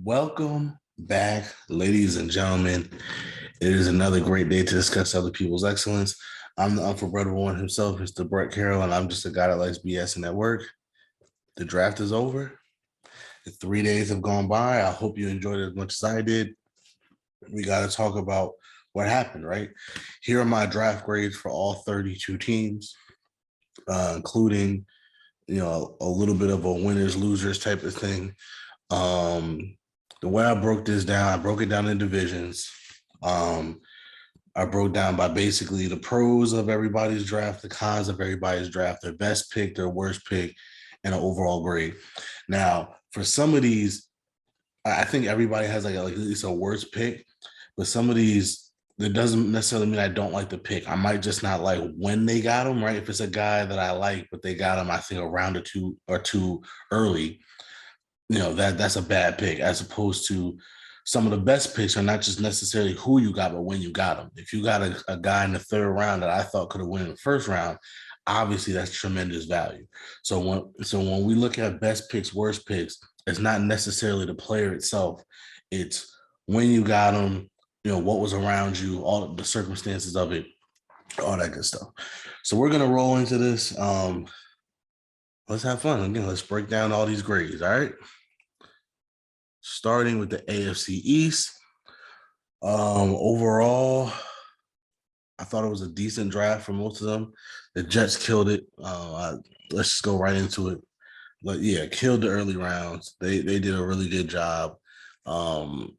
Welcome back, ladies and gentlemen. It is another great day to discuss other people's excellence. I'm the unforgettable one himself, Mr. Brett Carroll, and I'm just a guy that likes BSing at work. The draft is over. The 3 days have gone by. I hope you enjoyed it as much as I did. We got to talk about what happened, right? Here are my draft grades for all 32 teams, including, a little bit of a winners, losers type of thing. Um, the way I broke this down, I broke it down in divisions. I broke down by basically the pros of everybody's draft, the cons of everybody's draft, their best pick, their worst pick, and an overall grade. Now, for some of these, I think everybody has like at least a worst pick, but some of these, that doesn't necessarily mean I don't like the pick. I might just not like when they got him, right? If it's a guy that I like, but they got him, I think a round or two early, that's a bad pick, as opposed to some of the best picks are not just necessarily who you got, but when you got them. If you got a guy in the third round that I thought could have won in the first round, obviously that's tremendous value. So when we look at best picks, worst picks, it's not necessarily the player itself. It's when you got them, what was around you, all the circumstances of it, all that good stuff. So we're gonna roll into this. Let's have fun. Again, let's break down all these grades. All right. Starting with the AFC East. Overall, I thought it was a decent draft for most of them. The Jets killed it. Let's just go right into it. But yeah, killed the early rounds. They did a really good job. Might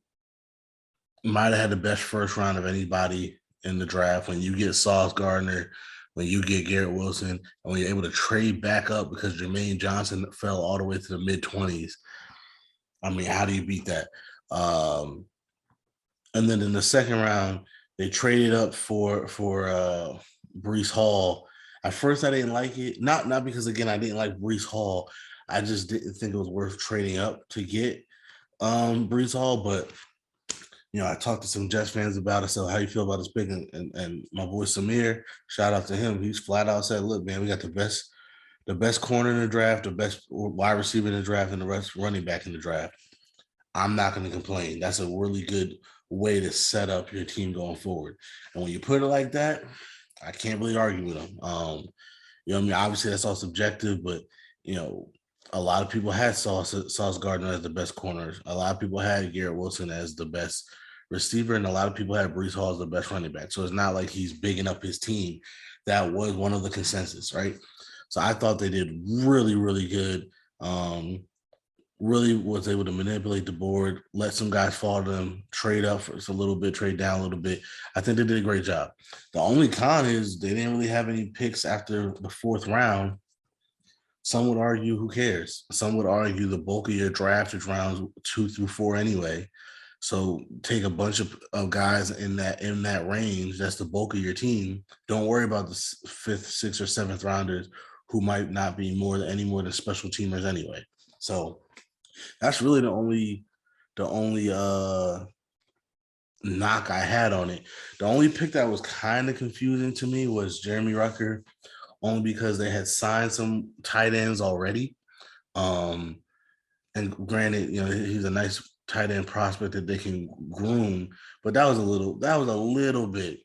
have had the best first round of anybody in the draft. When you get Sauce Gardner, when you get Garrett Wilson, and when you're able to trade back up because Jermaine Johnson fell all the way to the mid-20s. I mean, how do you beat that? And then in the second round, they traded up for Breece Hall. At first, I didn't like it. Not because, again, I didn't like Breece Hall. I just didn't think it was worth trading up to get Breece Hall. But I talked to some Jets fans about it. So how you feel about this pick? And my boy Samir, shout out to him. He's flat out said, "Look, man, we got the best corner in the draft, the best wide receiver in the draft, and the rest running back in the draft. I'm not going to complain. That's a really good way to set up your team going forward. And when you put it like that, I can't really argue with them. What I mean? Obviously, that's all subjective, but, a lot of people had Sauce Gardner as the best corner. A lot of people had Garrett Wilson as the best receiver, and a lot of people had Breece Hall as the best running back. So it's not like he's bigging up his team. That was one of the consensus, right? So I thought they did really, really good. Really was able to manipulate the board, let some guys fall to them, trade up for a little bit, trade down a little bit. I think they did a great job. The only con is they didn't really have any picks after the fourth round. Some would argue, who cares? Some would argue the bulk of your draft is rounds 2 through 4 anyway. So take a bunch of guys in that range. That's the bulk of your team. Don't worry about the fifth, sixth, or seventh rounders who might not be any more than special teamers anyway. So that's really the only knock I had on it. The only pick that was kind of confusing to me was Jeremy Rucker, only because they had signed some tight ends already. And granted, he's a nice tight end prospect that they can groom, but that was a little bit,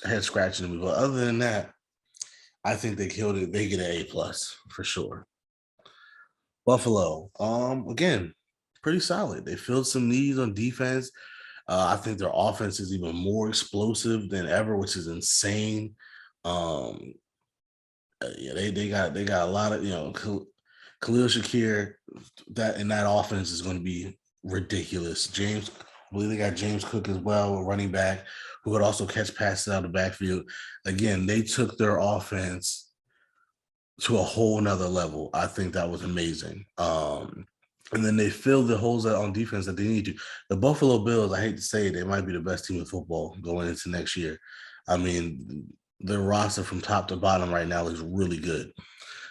head scratching to me. But other than that, I think they killed it. They get an A+ for sure. Buffalo, again, pretty solid. They filled some needs on defense. I think their offense is even more explosive than ever, which is insane. Yeah, they got a lot of Khalil Shakir. That offense is going to be ridiculous. I believe they got James Cook as well, a running back who could also catch passes out of the backfield. Again, they took their offense to a whole nother level. I think that was amazing. And then they filled the holes on defense that they need to. The Buffalo Bills, I hate to say it, they might be the best team in football going into next year. I mean, their roster from top to bottom right now is really good.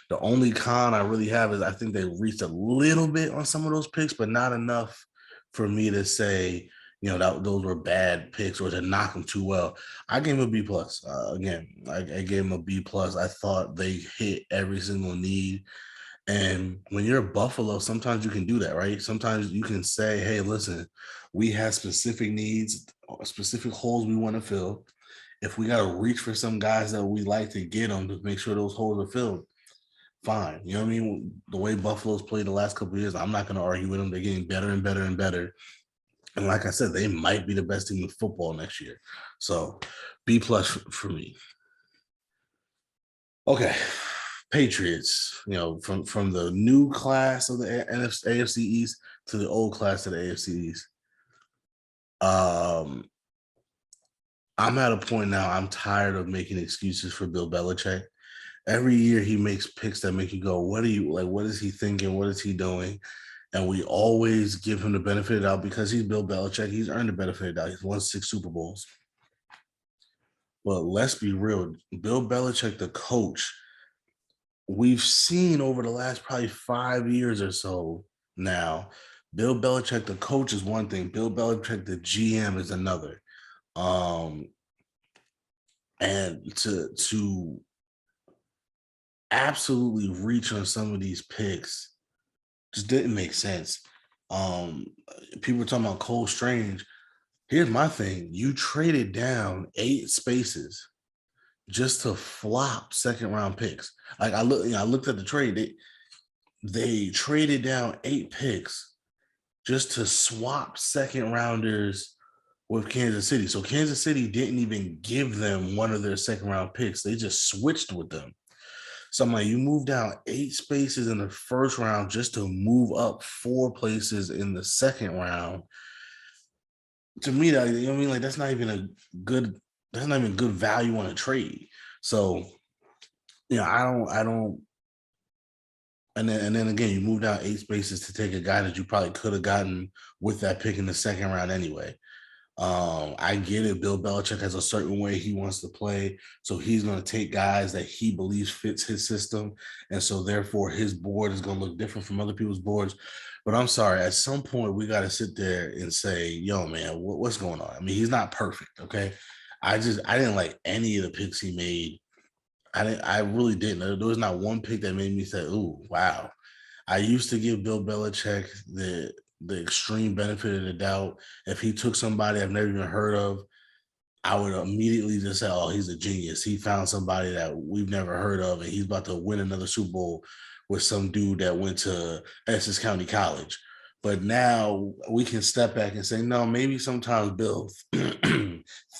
The only con I really have is I think they reached a little bit on some of those picks, but not enough for me to say, that those were bad picks or to knock them too well. I gave them a B+. Again, I gave them a B+. I thought they hit every single need. And when you're Buffalo, sometimes you can do that, right? Sometimes you can say, hey, listen, we have specific needs, specific holes we want to fill. If we got to reach for some guys that we like to get them to make sure those holes are filled, fine. You know what I mean? The way Buffalo's played the last couple of years, I'm not going to argue with them. They're getting better and better and better. And like I said, they might be the best team in football next year. So B plus for me. Okay. Patriots, from the new class of the AFC East to the old class of the AFC East. I'm at a point now, I'm tired of making excuses for Bill Belichick. Every year he makes picks that make you go, what is he thinking? What is he doing? And we always give him the benefit of the doubt because he's Bill Belichick. He's earned the benefit of the doubt. He's won 6 Super Bowls. But let's be real. Bill Belichick, the coach, we've seen over the last probably 5 years or so now, Bill Belichick, the coach, is one thing. Bill Belichick, the GM, is another. And to absolutely reach on some of these picks just didn't make sense. People were talking about Cole Strange. Here's my thing. You traded down 8 spaces just to flop second round picks. Like I looked at the trade. They traded down 8 picks just to swap second rounders with Kansas City. So Kansas City didn't even give them one of their second round picks. They just switched with them. So I'm like, you moved down 8 spaces in the first round just to move up 4 places in the second round. To me, that, you know what I mean? Like that's not even good value on a trade. So, I don't. And then again, you move down 8 spaces to take a guy that you probably could have gotten with that pick in the second round anyway. I get it. Bill Belichick has a certain way he wants to play. So he's going to take guys that he believes fits his system. And so therefore his board is going to look different from other people's boards. But I'm sorry, at some point we got to sit there and say, yo, man, what's going on? I mean, he's not perfect. Okay. I didn't like any of the picks he made. I really didn't. There was not one pick that made me say, ooh, wow. I used to give Bill Belichick the extreme benefit of the doubt. If he took somebody I've never even heard of, I would immediately just say, oh, he's a genius. He found somebody that we've never heard of, and he's about to win another Super Bowl with some dude that went to Essex County College. But now we can step back and say, no, maybe sometimes Bill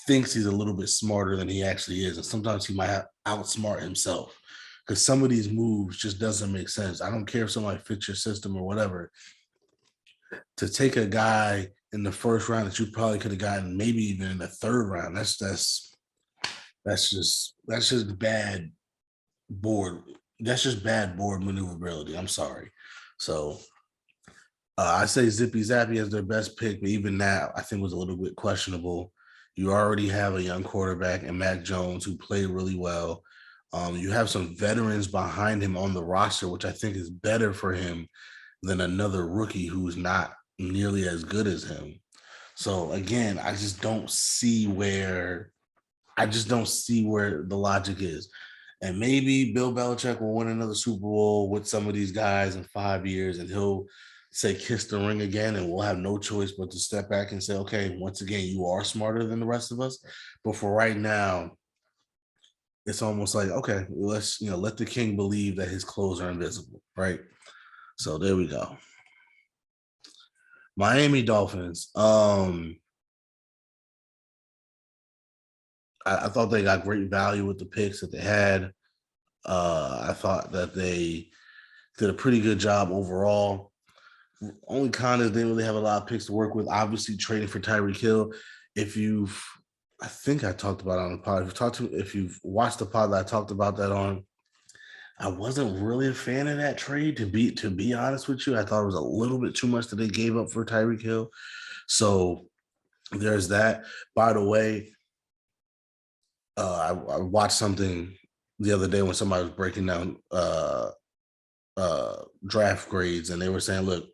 thinks he's a little bit smarter than he actually is. And sometimes he might outsmart himself because some of these moves just doesn't make sense. I don't care if somebody fits your system or whatever. To take a guy in the first round that you probably could have gotten maybe even in the third round, that's just bad board. That's just bad board maneuverability. I'm sorry. So I say Zippy Zappy as their best pick, but even that I think was a little bit questionable. You already have a young quarterback and Mac Jones who played really well. You have some veterans behind him on the roster, which I think is better for him than another rookie who's not nearly as good as him. So again, I just don't see where the logic is. And maybe Bill Belichick will win another Super Bowl with some of these guys in 5 years, and he'll say kiss the ring again, and we'll have no choice but to step back and say, okay, once again, you are smarter than the rest of us. But for right now, it's almost like, okay, let's let the king believe that his clothes are invisible, right? So there we go. Miami Dolphins. I thought they got great value with the picks that they had. I thought that they did a pretty good job overall. Only con is they didn't really have a lot of picks to work with. Obviously, trading for Tyreek Hill. I think I talked about it on the pod. If you've watched the pod that I talked about that on, I wasn't really a fan of that trade. To be honest with you, I thought it was a little bit too much that they gave up for Tyreek Hill. So there's that. By the way, I watched something the other day when somebody was breaking down draft grades, and they were saying, look,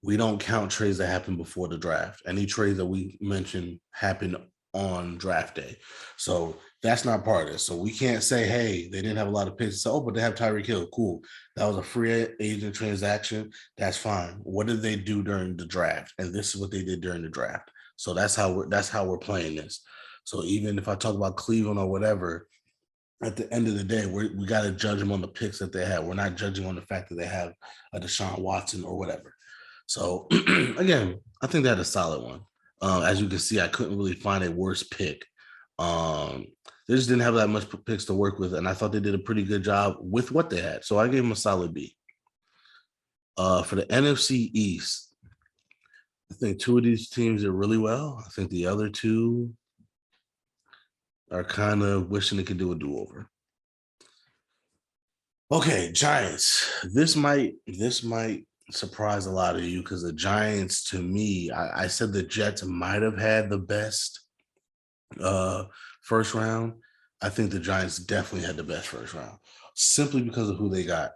we don't count trades that happen before the draft. Any trades that we mentioned happen on draft day. So That's not part of this. So we can't say, hey, they didn't have a lot of picks. So, oh, but they have Tyreek Hill. Cool. That was a free agent transaction. That's fine. What did they do during the draft? And this is what they did during the draft. So that's how we're playing this. So even if I talk about Cleveland or whatever, at the end of the day, we got to judge them on the picks that they have. We're not judging on the fact that they have a Deshaun Watson or whatever. So again, I think they had a solid one. As you can see, I couldn't really find a worse pick. They just didn't have that much picks to work with, and I thought they did a pretty good job with what they had. So I gave them a solid B. For the NFC East, I think two of these teams did really well. I think the other two are kind of wishing they could do a do-over. Okay, Giants. This might surprise a lot of you because the Giants, to me, I said the Jets might have had the best first round. I think the Giants definitely had the best first round simply because of who they got.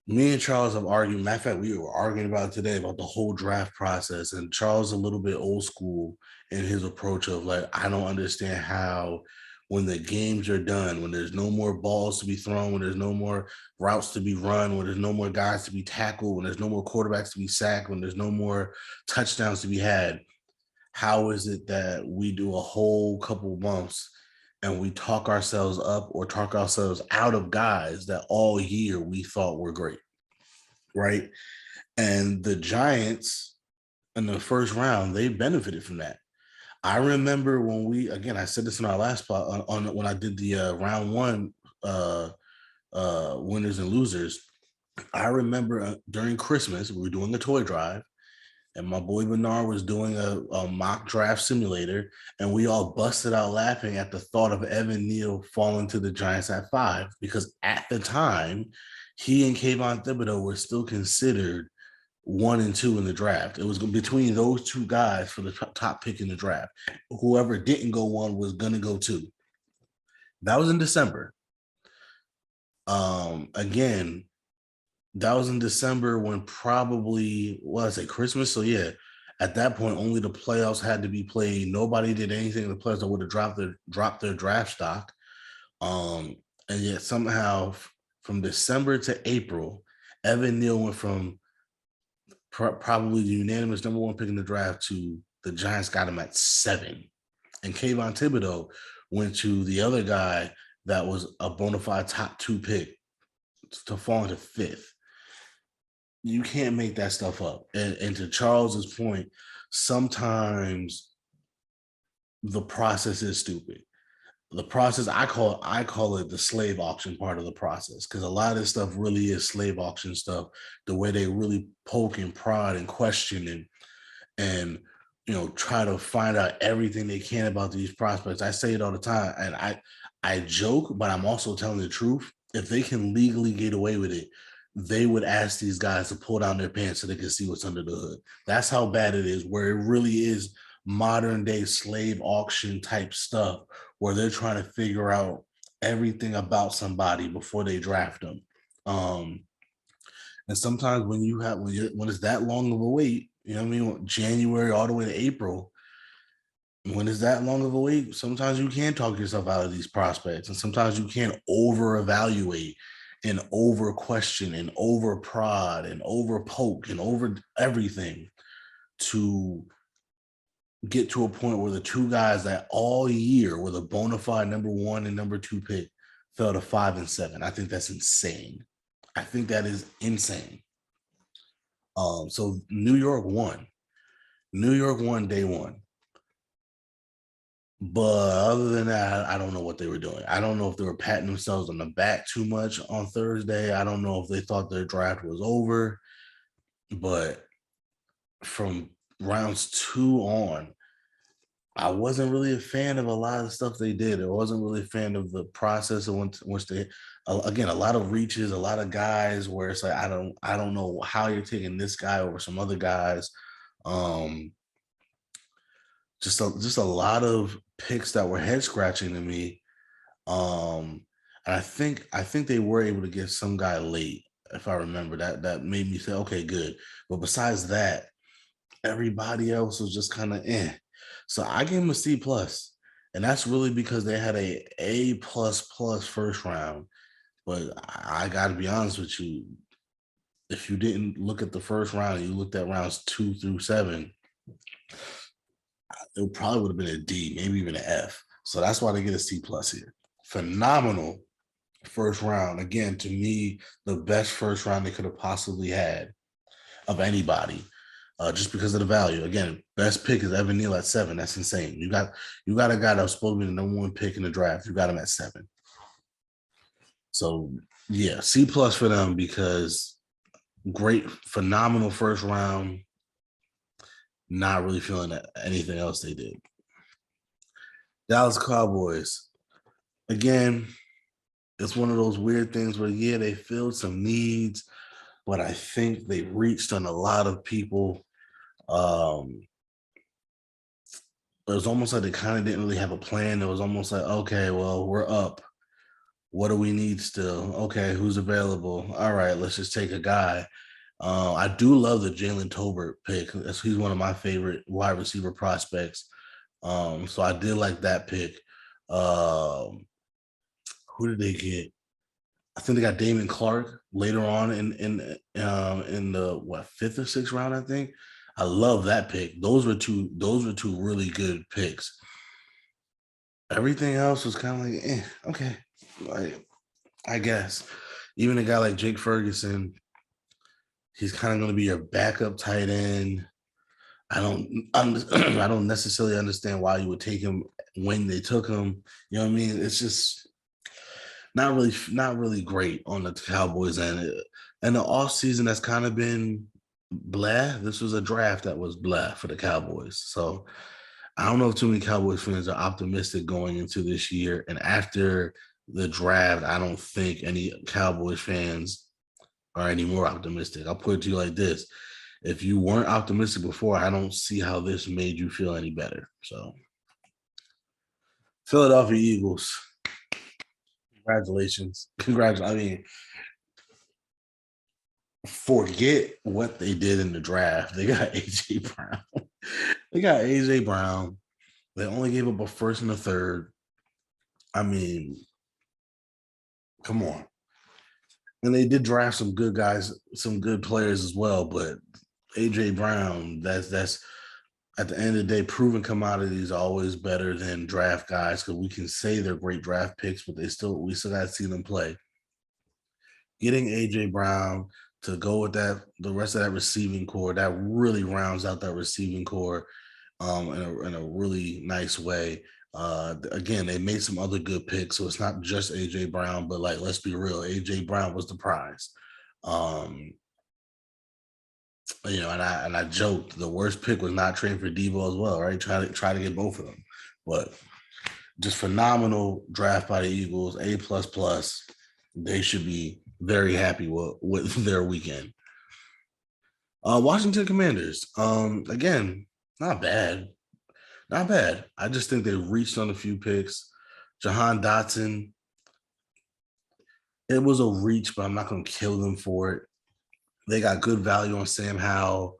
Me and Charles have argued. Matter of fact, we were arguing about it today about the whole draft process. And Charles is a little bit old school in his approach of like, I don't understand how when the games are done, when there's no more balls to be thrown, when there's no more routes to be run, when there's no more guys to be tackled, when there's no more quarterbacks to be sacked, when there's no more touchdowns to be had, how is it that we do a whole couple months and we talk ourselves up or talk ourselves out of guys that all year we thought were great, right? And the Giants in the first round, they benefited from that. I remember when I said this in our last spot on when I did the round one winners and losers. I remember during Christmas, we were doing a toy drive, and my boy Bernard was doing a mock draft simulator, and we all busted out laughing at the thought of Evan Neal falling to the Giants at 5, because at the time, he and Kayvon Thibodeau were still considered 1 and 2 in the draft. It was between those two guys for the top pick in the draft. Whoever didn't go 1 was going to go 2. That was in December. Again, that was in December when probably, I say Christmas. So yeah, at that point, only the playoffs had to be played. Nobody did anything in the playoffs that would have dropped their draft stock. And yet somehow from December to April, Evan Neal went from probably the unanimous number 1 pick in the draft to the Giants got him at 7. And Kayvon Thibodeau went to the other guy that was a bona fide top 2 pick to fall into 5th. You can't make that stuff up. And to Charles's point, sometimes the process is stupid. The process, I call it the slave auction part of the process, because a lot of this stuff really is slave auction stuff. The way they really poke and prod and question and try to find out everything they can about these prospects. I say it all the time, and I joke, but I'm also telling the truth. If they can legally get away with it, they would ask these guys to pull down their pants so they can see what's under the hood. That's how bad it is, where it really is modern day slave auction type stuff, where they're trying to figure out everything about somebody before they draft them. And sometimes when it's that long of a wait, January all the way to April, when it's that long of a wait, sometimes you can talk yourself out of these prospects, and sometimes you can over evaluate and over question and over prod and over poke and over everything to get to a point where the two guys that all year were the bona fide number 1 and number 2 pick fell to 5 and 7. I think that's insane. I think that is insane. So New York won day 1. But other than that, I don't know what they were doing. I don't know if they were patting themselves on the back too much on Thursday. I don't know if they thought their draft was over. But from rounds 2 on, I wasn't really a fan of a lot of the stuff they did. I wasn't really a fan of the process in which they, again, a lot of reaches, a lot of guys where it's like, I don't know how you're taking this guy over some other guys. Just a lot of picks that were head scratching to me. And I think they were able to get some guy late, if I remember. That made me say, okay, good. But besides that, everybody else was just kind of eh. So I gave him a C plus. And that's really because they had A plus plus first round. But I got to be honest with you, if you didn't look at the first round, you looked at rounds 2 through 7, it probably would have been a D, maybe even an F. So that's why they get a C plus here. Phenomenal first round. Again, to me, the best first round they could have possibly had of anybody, just because of the value. Again, best pick is Evan Neal at 7. That's insane. You got a guy that was supposed to be the number 1 pick in the draft. You got him at 7. So yeah, C plus for them because great, phenomenal first round. Not really feeling anything else they did. Dallas Cowboys. Again, it's one of those weird things where, yeah, they filled some needs, but I think they reached on a lot of people. It was almost like they kind of didn't really have a plan. It was almost like, okay, well, we're up. What do we need still? Okay, who's available? All right, let's just take a guy. I do love the Jalen Tolbert pick. He's one of my favorite wide receiver prospects. So I did like that pick. Who did they get? I think they got Damon Clark later on in the 5th or 6th round. I think I love that pick. Those were two really good picks. Everything else was kind of like, okay, like I guess. Even a guy like Jake Ferguson, he's kind of going to be your backup tight end. I don't necessarily understand why you would take him when they took him. You know what I mean? It's just not really great on the Cowboys end. And the offseason that's kind of been blah. This was a draft that was blah for the Cowboys. So I don't know if too many Cowboys fans are optimistic going into this year. And after the draft, I don't think any Cowboys fans are any more optimistic. I'll put it to you like this. If you weren't optimistic before, I don't see how this made you feel any better. So, Philadelphia Eagles, congratulations. I mean, forget what they did in the draft. They got A.J. Brown. They only gave up a first and a third. I mean, come on. And they did draft some good guys, some good players as well. But A.J. Brown, that's at the end of the day, proven commodities are always better than draft guys because we can say they're great draft picks, but we still got to see them play. Getting A.J. Brown to go with the rest of that receiving core, that really rounds out that receiving core in a really nice way. Again, they made some other good picks, so it's not just A.J. Brown, but like, let's be real, A.J. Brown was the prize. And I joked the worst pick was not trading for Debo as well, right? Try to get both of them, but just phenomenal draft by the Eagles, A plus plus. They should be very happy with their weekend. Washington Commanders, again, not bad. I just think they reached on a few picks. Jahan Dotson, it was a reach, but I'm not going to kill them for it. They got good value on Sam Howell.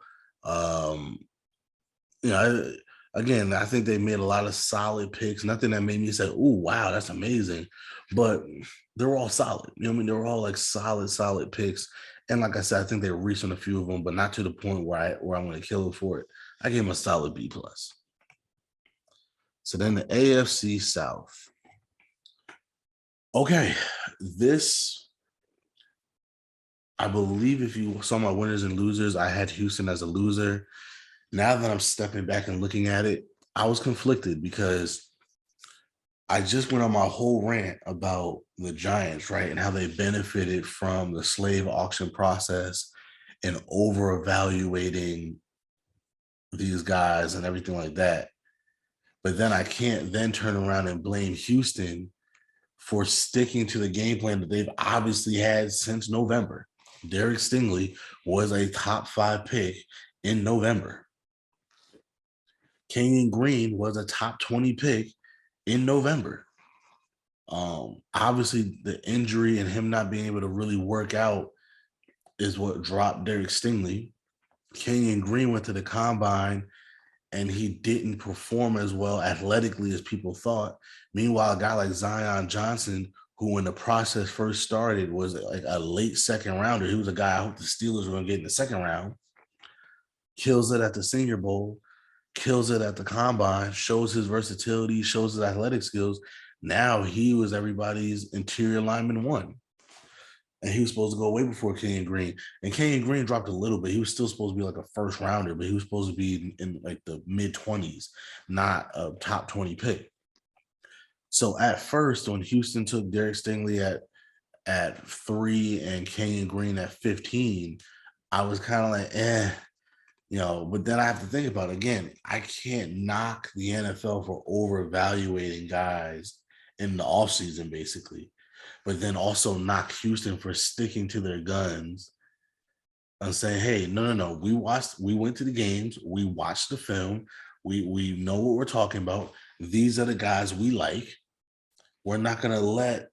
Again, I think they made a lot of solid picks. Nothing that made me say, "Oh, wow, that's amazing," but they're all solid. You know what I mean? They're all like solid picks. And like I said, I think they reached on a few of them, but not to the point where I'm going to kill them for it. I gave them a solid B plus. So then the AFC South. Okay, this, I believe if you saw my winners and losers, I had Houston as a loser. Now that I'm stepping back and looking at it, I was conflicted because I just went on my whole rant about the Giants, right? And how they benefited from the slave auction process and over evaluating these guys and everything like that. But then I can't then turn around and blame Houston for sticking to the game plan that they've obviously had since November. Derek Stingley was a top 5 pick in November. Kenyon Green was a top 20 pick in November. Obviously, the injury and him not being able to really work out is what dropped Derek Stingley. Kenyon Green went to the combine and he didn't perform as well athletically as people thought. Meanwhile, a guy like Zion Johnson, who when the process first started was like a late second rounder, he was a guy I hope the Steelers were going to get in the second round, kills it at the Senior Bowl, kills it at the combine, shows his versatility, shows his athletic skills. Now he was everybody's interior lineman one. And he was supposed to go way before Kenyon Green. And Kenyon Green dropped a little bit. He was still supposed to be like a first rounder, but he was supposed to be in like the mid-20s, not a top 20 pick. So at first, when Houston took Derek Stingley at 3 and Kenyon Green at 15, I was kind of like, but then I have to think about it again. I can't knock the NFL for overvaluating guys in the offseason, basically, but then also knock Houston for sticking to their guns and saying, hey, no, we went to the games, we watched the film, we know what we're talking about. These are the guys we like. We're not going to let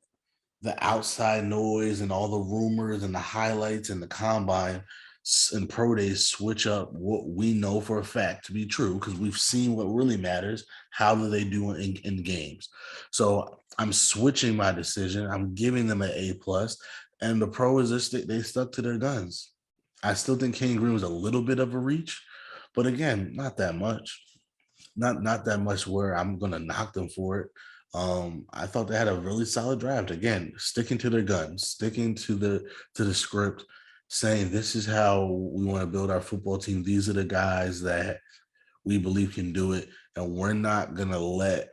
the outside noise and all the rumors and the highlights and the combine and pro days switch up what we know for a fact to be true, because we've seen what really matters. How do they do in games? So I'm switching my decision. I'm giving them an A+, and the pros they stuck to their guns. I still think Kenyon Green was a little bit of a reach, but again, not that much. Not that much where I'm gonna knock them for it. I thought they had a really solid draft. Again, sticking to their guns, sticking to the script, saying this is how we want to build our football team. These are the guys that we believe can do it, and we're not gonna let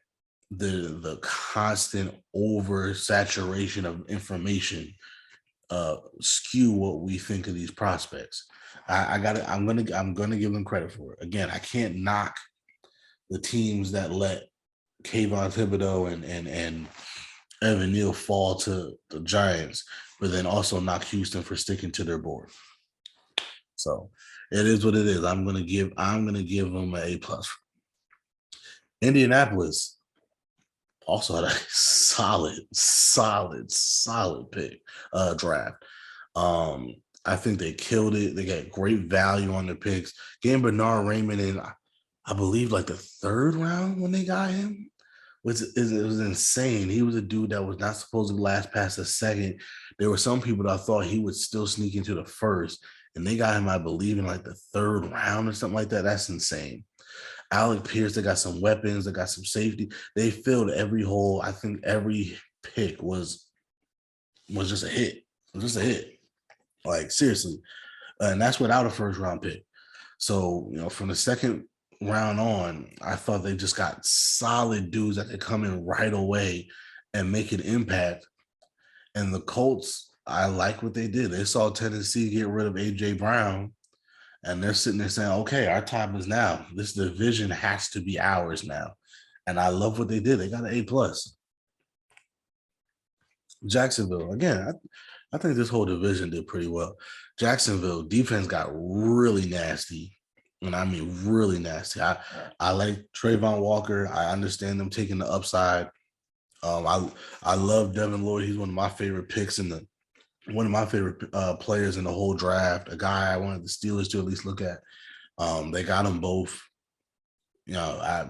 the constant oversaturation of information skew what we think of these prospects. I'm gonna give them credit for it. Again, I can't knock the teams that let Kayvon Thibodeau and Evan Neal fall to the Giants, but then also knock Houston for sticking to their board. So it is what it is. I'm gonna give them an A+. Indianapolis also had a solid pick draft. I think they killed it. They got great value on their picks. Getting Bernard Raymond in, I believe, like the 3rd round when they got him, which it was insane. He was a dude that was not supposed to last past the 2nd. There were some people that thought he would still sneak into the 1st, and they got him, I believe, in like the 3rd round or something like that. That's insane. Alec Pierce, they got some weapons, they got some safety. They filled every hole. I think every pick was just a hit. It was just a hit. Like, seriously. And that's without a 1st round pick. So, from the 2nd round on, I thought they just got solid dudes that could come in right away and make an impact. And the Colts, I like what they did. They saw Tennessee get rid of A.J. Brown, and they're sitting there saying, okay, our time is now. This division has to be ours now. And I love what they did. They got an A+. Jacksonville, again, I think this whole division did pretty well. Jacksonville defense got really nasty, and I mean really nasty. I like Trayvon Walker. I understand them taking the upside. I love Devin Lloyd. He's one of my favorite picks one of my favorite players in the whole draft. A guy I wanted the Steelers to at least look at. They got them both. I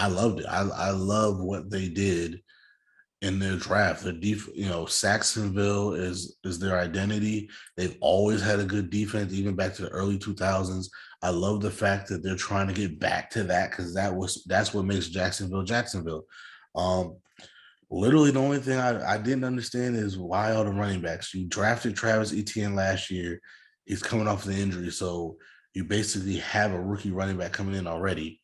loved it. I love what they did in their draft. Saxonville is their identity. They've always had a good defense, even back to the early 2000s. I love the fact that they're trying to get back to that, because that's what makes Jacksonville. Literally the only thing I didn't understand is why all the running backs. You drafted Travis Etienne last year. He's coming off the injury, so you basically have a rookie running back coming in already.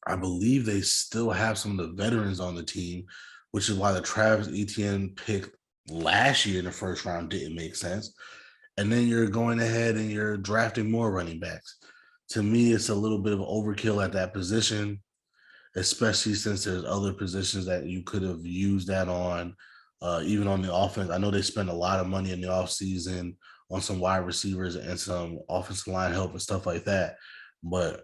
I believe they still have some of the veterans on the team, which is why the Travis Etienne pick last year in the 1st round didn't make sense. And then you're going ahead and you're drafting more running backs. To me, it's a little bit of overkill at that position, especially since there's other positions that you could have used that on, even on the offense. I know they spent a lot of money in the offseason on some wide receivers and some offensive line help and stuff like that, but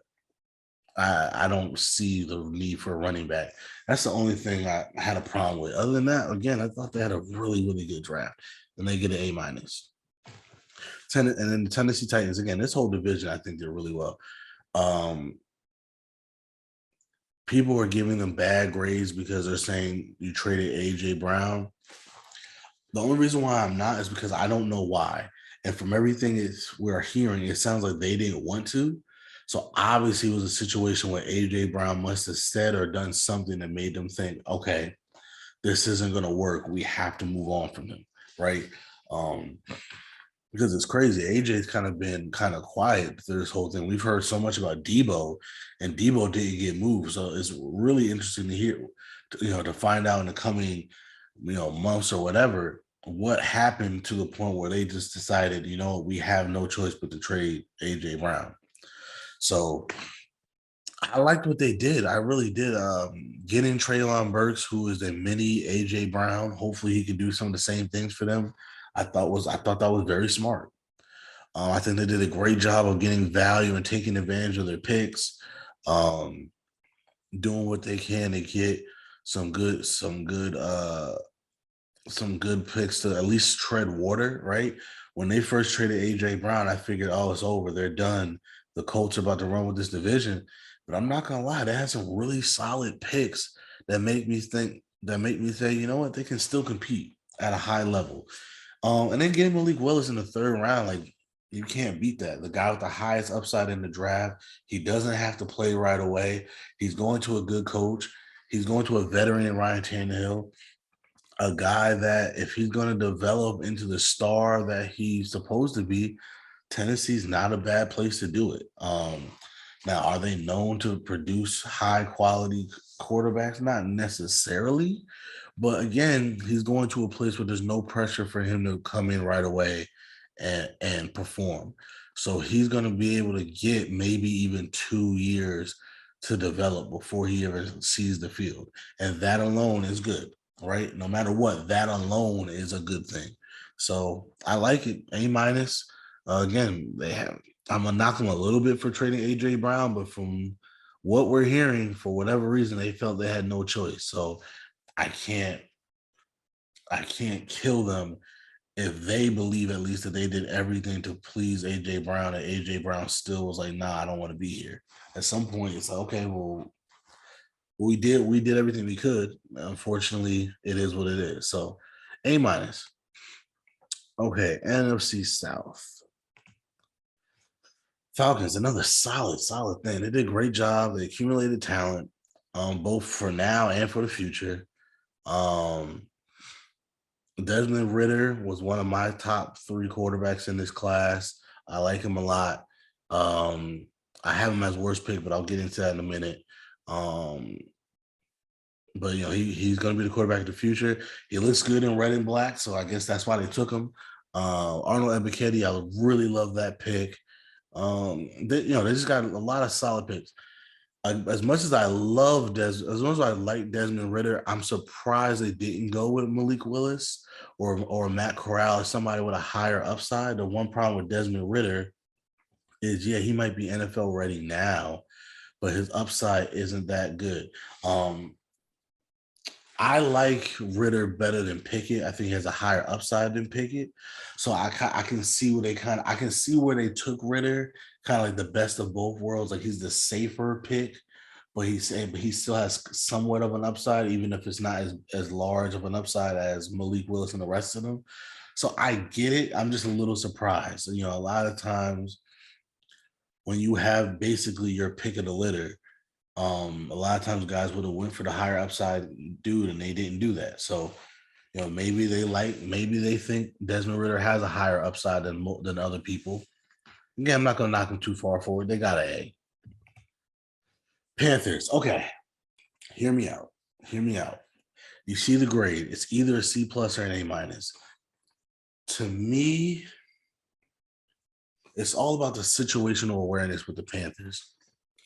I don't see the need for a running back. That's the only thing I had a problem with. Other than that, again, I thought they had a really, really good draft, and they get an A-. And then the Tennessee Titans, again, this whole division, I think did really well. people are giving them bad grades because they're saying you traded AJ Brown. The only reason why I'm not is because I don't know why. And from everything we're hearing, it sounds like they didn't want to. So obviously it was a situation where AJ Brown must have said or done something that made them think, okay, this isn't going to work. We have to move on from him, right? Um, because it's crazy. AJ's kind of been kind of quiet through this whole thing. We've heard so much about Debo, and Debo didn't get moved. So it's really interesting to hear, to find out in the coming, months or whatever, what happened to the point where they just decided, we have no choice but to trade AJ Brown. So I liked what they did. I really did. Getting Treylon Burks, who is a mini AJ Brown. Hopefully, he can do some of the same things for them. I thought that was very smart. I think they did a great job of getting value and taking advantage of their picks, um, doing what they can to get some good picks to at least tread water, right? When they first traded AJ Brown, I figured, oh, it's over. They're done. The Colts are about to run with this division. But I'm not gonna lie, they had some really solid picks that make me say, you know what, they can still compete at a high level. And then getting Malik Willis in the third round, like you can't beat that. The guy with the highest upside in the draft. He doesn't have to play right away. He's going to a good coach. He's going to a veteran in Ryan Tannehill, a guy that if he's going to develop into the star that he's supposed to be, Tennessee's not a bad place to do it. Now, are they known to produce high quality quarterbacks? Not necessarily, but again, he's going to a place where there's no pressure for him to come in right away and perform. So he's going to be able to get maybe even 2 years to develop before he ever sees the field. And that alone is good, right? No matter what, that alone is a good thing. So I like it. A minus. Again, I'm gonna knock them a little bit for trading AJ Brown, but from what we're hearing, for whatever reason, they felt they had no choice. So I can't I can't kill them if they believe at least that they did everything to please AJ Brown, and AJ Brown still was like, nah, I don't want to be here. At some point, it's like, okay, well, we did everything we could. Unfortunately, it is what it is. So A minus. Okay, NFC South. Falcons, another solid thing. They did a great job. They accumulated talent, both for now and for the future. Um, Desmond Ritter was one of my top three quarterbacks in this class. I like him a lot. Um, I have him as worst pick, but I'll get into that in a minute. Um, but he's going to be the quarterback of the future. He looks good in red and black, so I guess that's why they took him. Arnold Ebiketie, I would really love that pick. They just got a lot of solid picks. As much as I love as much as I like Desmond Ritter, I'm surprised they didn't go with Malik Willis or Matt Corral or somebody with a higher upside. The one problem with Desmond Ritter is, yeah, he might be NFL ready now, but his upside isn't that good. I like Ritter better than Pickett. I think he has a higher upside than Pickett. So I can see where I can see where they took Ritter, kind of like the best of both worlds. Like he's the safer pick, but he still has somewhat of an upside, even if it's not as large of an upside as Malik Willis and the rest of them. So I get it. I'm just a little surprised. A lot of times when you have basically your pick of the litter, a lot of times guys would have went for the higher upside dude, and they didn't do that. So, maybe they think Desmond Ritter has a higher upside than other people. Again, I'm not gonna knock them too far forward. They got an A. Panthers. Okay, hear me out. Hear me out. You see the grade. It's either a C plus or an A minus. To me, it's all about the situational awareness with the Panthers.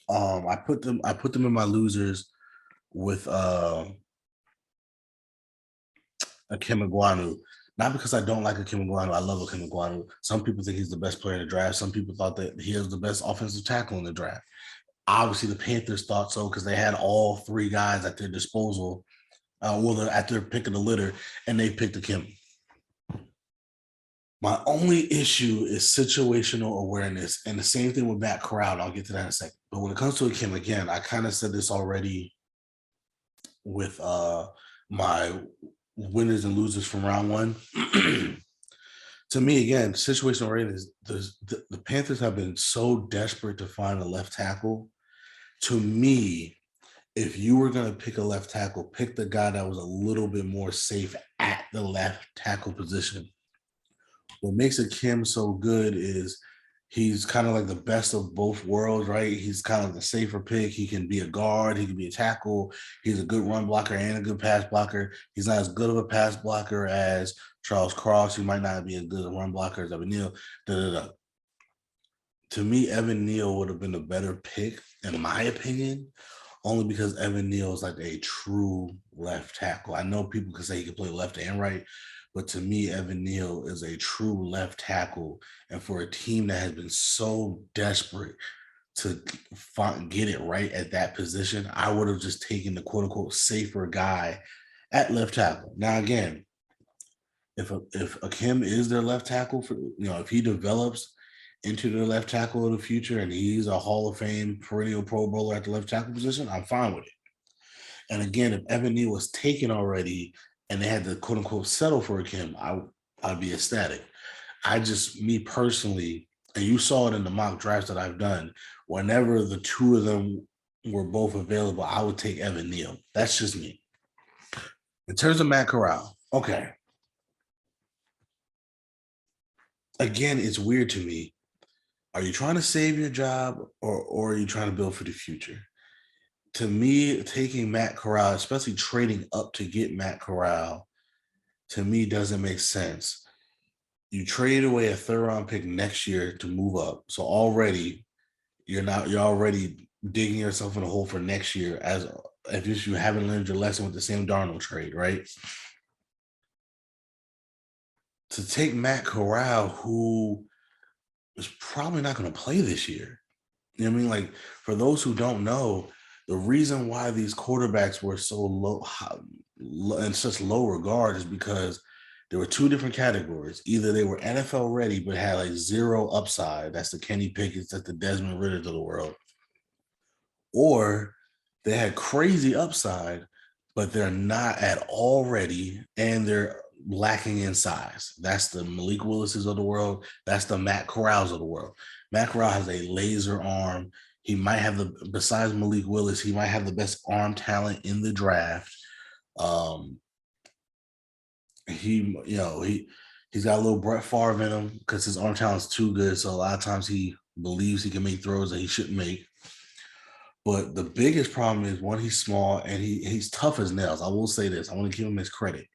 I put them in my losers with Akim Iguanu. Not because I don't like Akim Iguanu. I love Akim Iguanu. Some people think he's the best player in the draft. Some people thought that he was the best offensive tackle in the draft. Obviously, the Panthers thought so because they had all three guys at their disposal, at their pick of the litter, and they picked Akim. My only issue is situational awareness, and the same thing with Matt Corral. I'll get to that in a second. But when it comes to Kim, again, I kind of said this already with my winners and losers from round one. To me, again, situational awareness. The Panthers have been so desperate to find a left tackle. To me, if you were going to pick a left tackle, pick the guy that was a little bit more safe at the left tackle position. What makes a Kim so good is he's kind of like the best of both worlds, right? He's kind of the safer pick. He can be a guard, he can be a tackle. He's a good run blocker and a good pass blocker. He's not as good of a pass blocker as Charles Cross. He might not be as good a run blocker as Evan Neal. To me, Evan Neal would have been a better pick, in my opinion, only because Evan Neal is like a true left tackle. I know people can say he can play left and right, but to me, Evan Neal is a true left tackle. And for a team that has been so desperate to get it right at that position, I would have just taken the quote unquote safer guy at left tackle. Now, again, if Akim is their left tackle, for if he develops into the left tackle of the future and he's a Hall of Fame perennial Pro Bowler at the left tackle position, I'm fine with it. And again, if Evan Neal was taken already and they had to quote unquote settle for Akim, I'd be ecstatic. Me personally, and you saw it in the mock drafts that I've done, whenever the two of them were both available, I would take Evan Neal. That's just me. In terms of Matt Corral, okay. Again, it's weird to me. Are you trying to save your job or are you trying to build for the future? To me, taking Matt Corral, especially trading up to get Matt Corral, to me doesn't make sense. You trade away a third round pick next year to move up. So already you're already digging yourself in a hole for next year as if you haven't learned your lesson with the Sam Darnold trade, right? To take Matt Corral, who is probably not going to play this year. You know what I mean? Like, for those who don't know, the reason why these quarterbacks were so low in such low regard is because there were two different categories. Either they were NFL ready but had like zero upside. That's the Kenny Pickett's, that's the Desmond Ritters of the world. Or they had crazy upside, but they're not at all ready and they're lacking in size. That's the Malik Willis's of the world. That's the Matt Corral's of the world. Matt Corral has a laser arm. He might have besides Malik Willis, he might have the best arm talent in the draft. He's got a little Brett Favre in him because his arm talent's too good. So a lot of times he believes he can make throws that he shouldn't make. But the biggest problem is, one, he's small and he's tough as nails. I will say this. I want to give him his credit.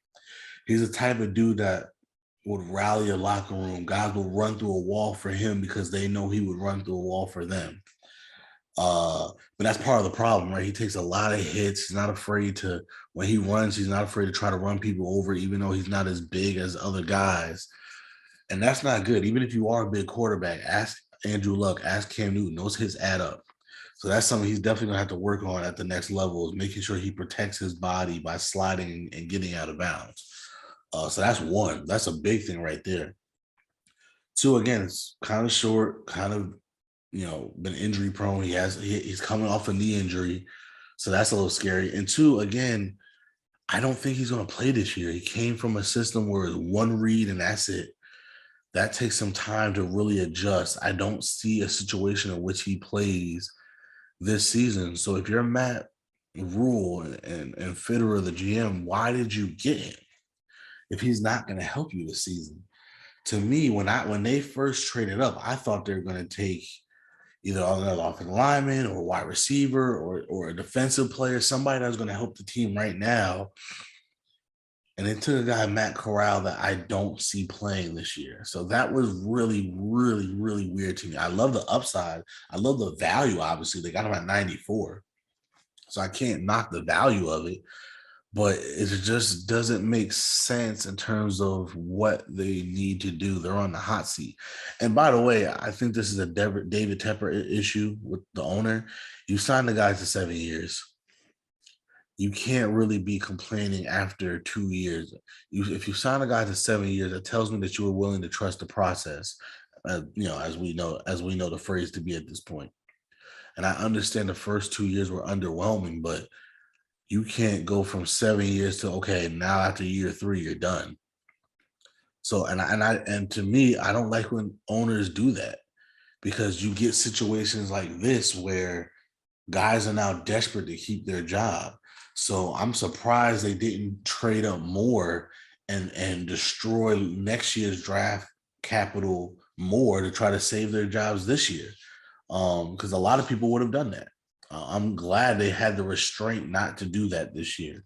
He's the type of dude that would rally a locker room. Guys will run through a wall for him because they know he would run through a wall for them. But that's part of the problem, right? He takes a lot of hits. He's not afraid to, when he runs, he's not afraid to try to run people over, even though he's not as big as other guys. And that's not good. Even if you are a big quarterback, ask Andrew Luck, ask Cam Newton. Those hits add up. So that's something he's definitely going to have to work on at the next level, is making sure he protects his body by sliding and getting out of bounds. So that's one. That's a big thing right there. Two, again, it's kind of short, kind of, been injury prone. He's coming off a knee injury. So that's a little scary. And two, again, I don't think he's going to play this year. He came from a system where it's one read and that's it. That takes some time to really adjust. I don't see a situation in which he plays this season. So if you're Matt Rule and Fitterer, the GM, why did you get him if he's not going to help you this season? To me, when they first traded up, I thought they were going to take either another offensive lineman or wide receiver or a defensive player, somebody that's going to help the team right now. And they took a guy, Matt Corral, that I don't see playing this year. So that was really, really, really weird to me. I love the upside. I love the value, obviously. They got him at 94. So I can't knock the value of it. But it just doesn't make sense in terms of what they need to do. They're on the hot seat. And by the way, I think this is a David Tepper issue with the owner. You signed the guy to 7 years. you can't really be complaining after 2 years. If you sign a guy to 7 years, it tells me that you were willing to trust the process. As we know the phrase to be at this point. And I understand the first 2 years were underwhelming, but you can't go from 7 years to okay, now after year three, you're done. So and to me, I don't like when owners do that because you get situations like this where guys are now desperate to keep their job. So I'm surprised they didn't trade up more and destroy next year's draft capital more to try to save their jobs this year. Because a lot of people would have done that. I'm glad they had the restraint not to do that this year.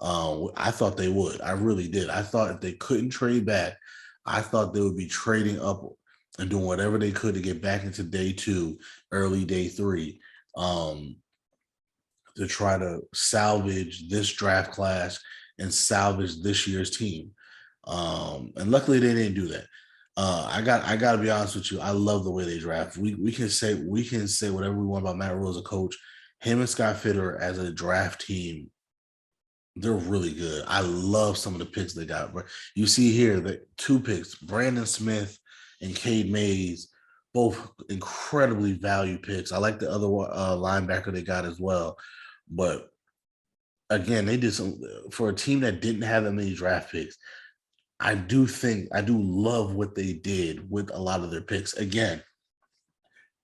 I thought they would. I really did. I thought if they couldn't trade back, I thought they would be trading up and doing whatever they could to get back into day two, early day three, to try to salvage this draft class and salvage this year's team. And luckily they didn't do that. I got to be honest with you. I love the way they draft. We can say whatever we want about Matt Rule as a coach. Him and Scott Fitterer as a draft team, they're really good. I love some of the picks they got. But you see here the 2 picks, Brandon Smith and Cade Mays, both incredibly valued picks. I like the other linebacker they got as well. But again, they did some for a team that didn't have that many draft picks. I do love what they did with a lot of their picks. Again,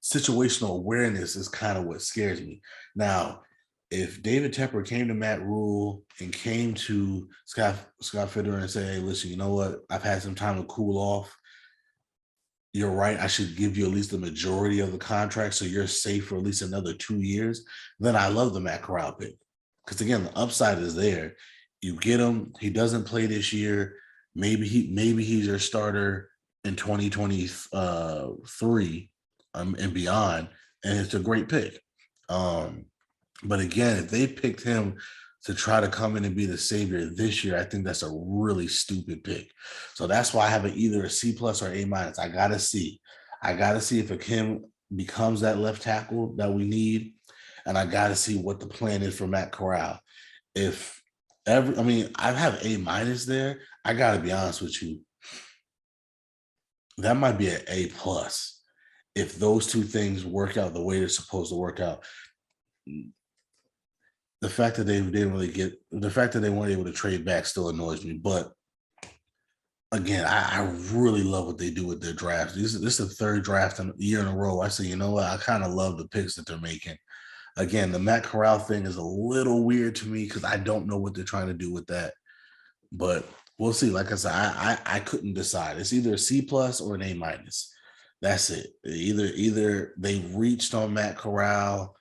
situational awareness is kind of what scares me. Now, if David Tepper came to Matt Rule and came to Scott Fitterer and say, hey, listen, you know what? I've had some time to cool off. You're right. I should give you at least the majority of the contract so you're safe for at least another 2 years. Then I love the Matt Corral pick. Because again, the upside is there. You get him, he doesn't play this year. Maybe he's your starter in 2023 and beyond. And it's a great pick. But again, if they picked him to try to come in and be the savior this year, I think that's a really stupid pick. So that's why I have either a C plus or A minus. I gotta see if Akim becomes that left tackle that we need, and I gotta see what the plan is for Matt Corral. I have A minus there. I gotta be honest with you. That might be an A plus if those two things work out the way they're supposed to work out. The fact that they weren't able to trade back still annoys me. But again, I really love what they do with their drafts. This is the 3rd draft in a year in a row. I say, you know what? I kind of love the picks that they're making. Again, the Matt Corral thing is a little weird to me because I don't know what they're trying to do with that. But we'll see. Like I said, I couldn't decide. It's either a C plus or an A minus. That's it. Either they reached on Matt Corral,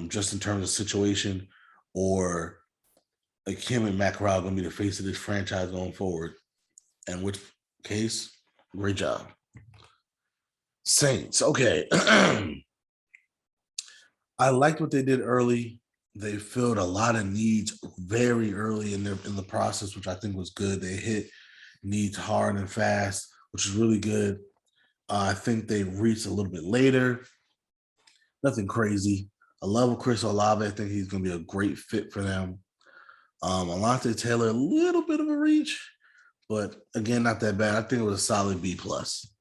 just in terms of situation, or like him and Matt Corral going to be the face of this franchise going forward. In which case, great job. Saints. Okay. I liked what they did early. They filled a lot of needs very early in the process, which I think was good. They hit needs hard and fast, which is really good. I think they reached a little bit later. Nothing crazy. I love Chris Olave. I think he's going to be a great fit for them. Alontae Taylor, a little bit of a reach, but again, not that bad. I think it was a solid B plus.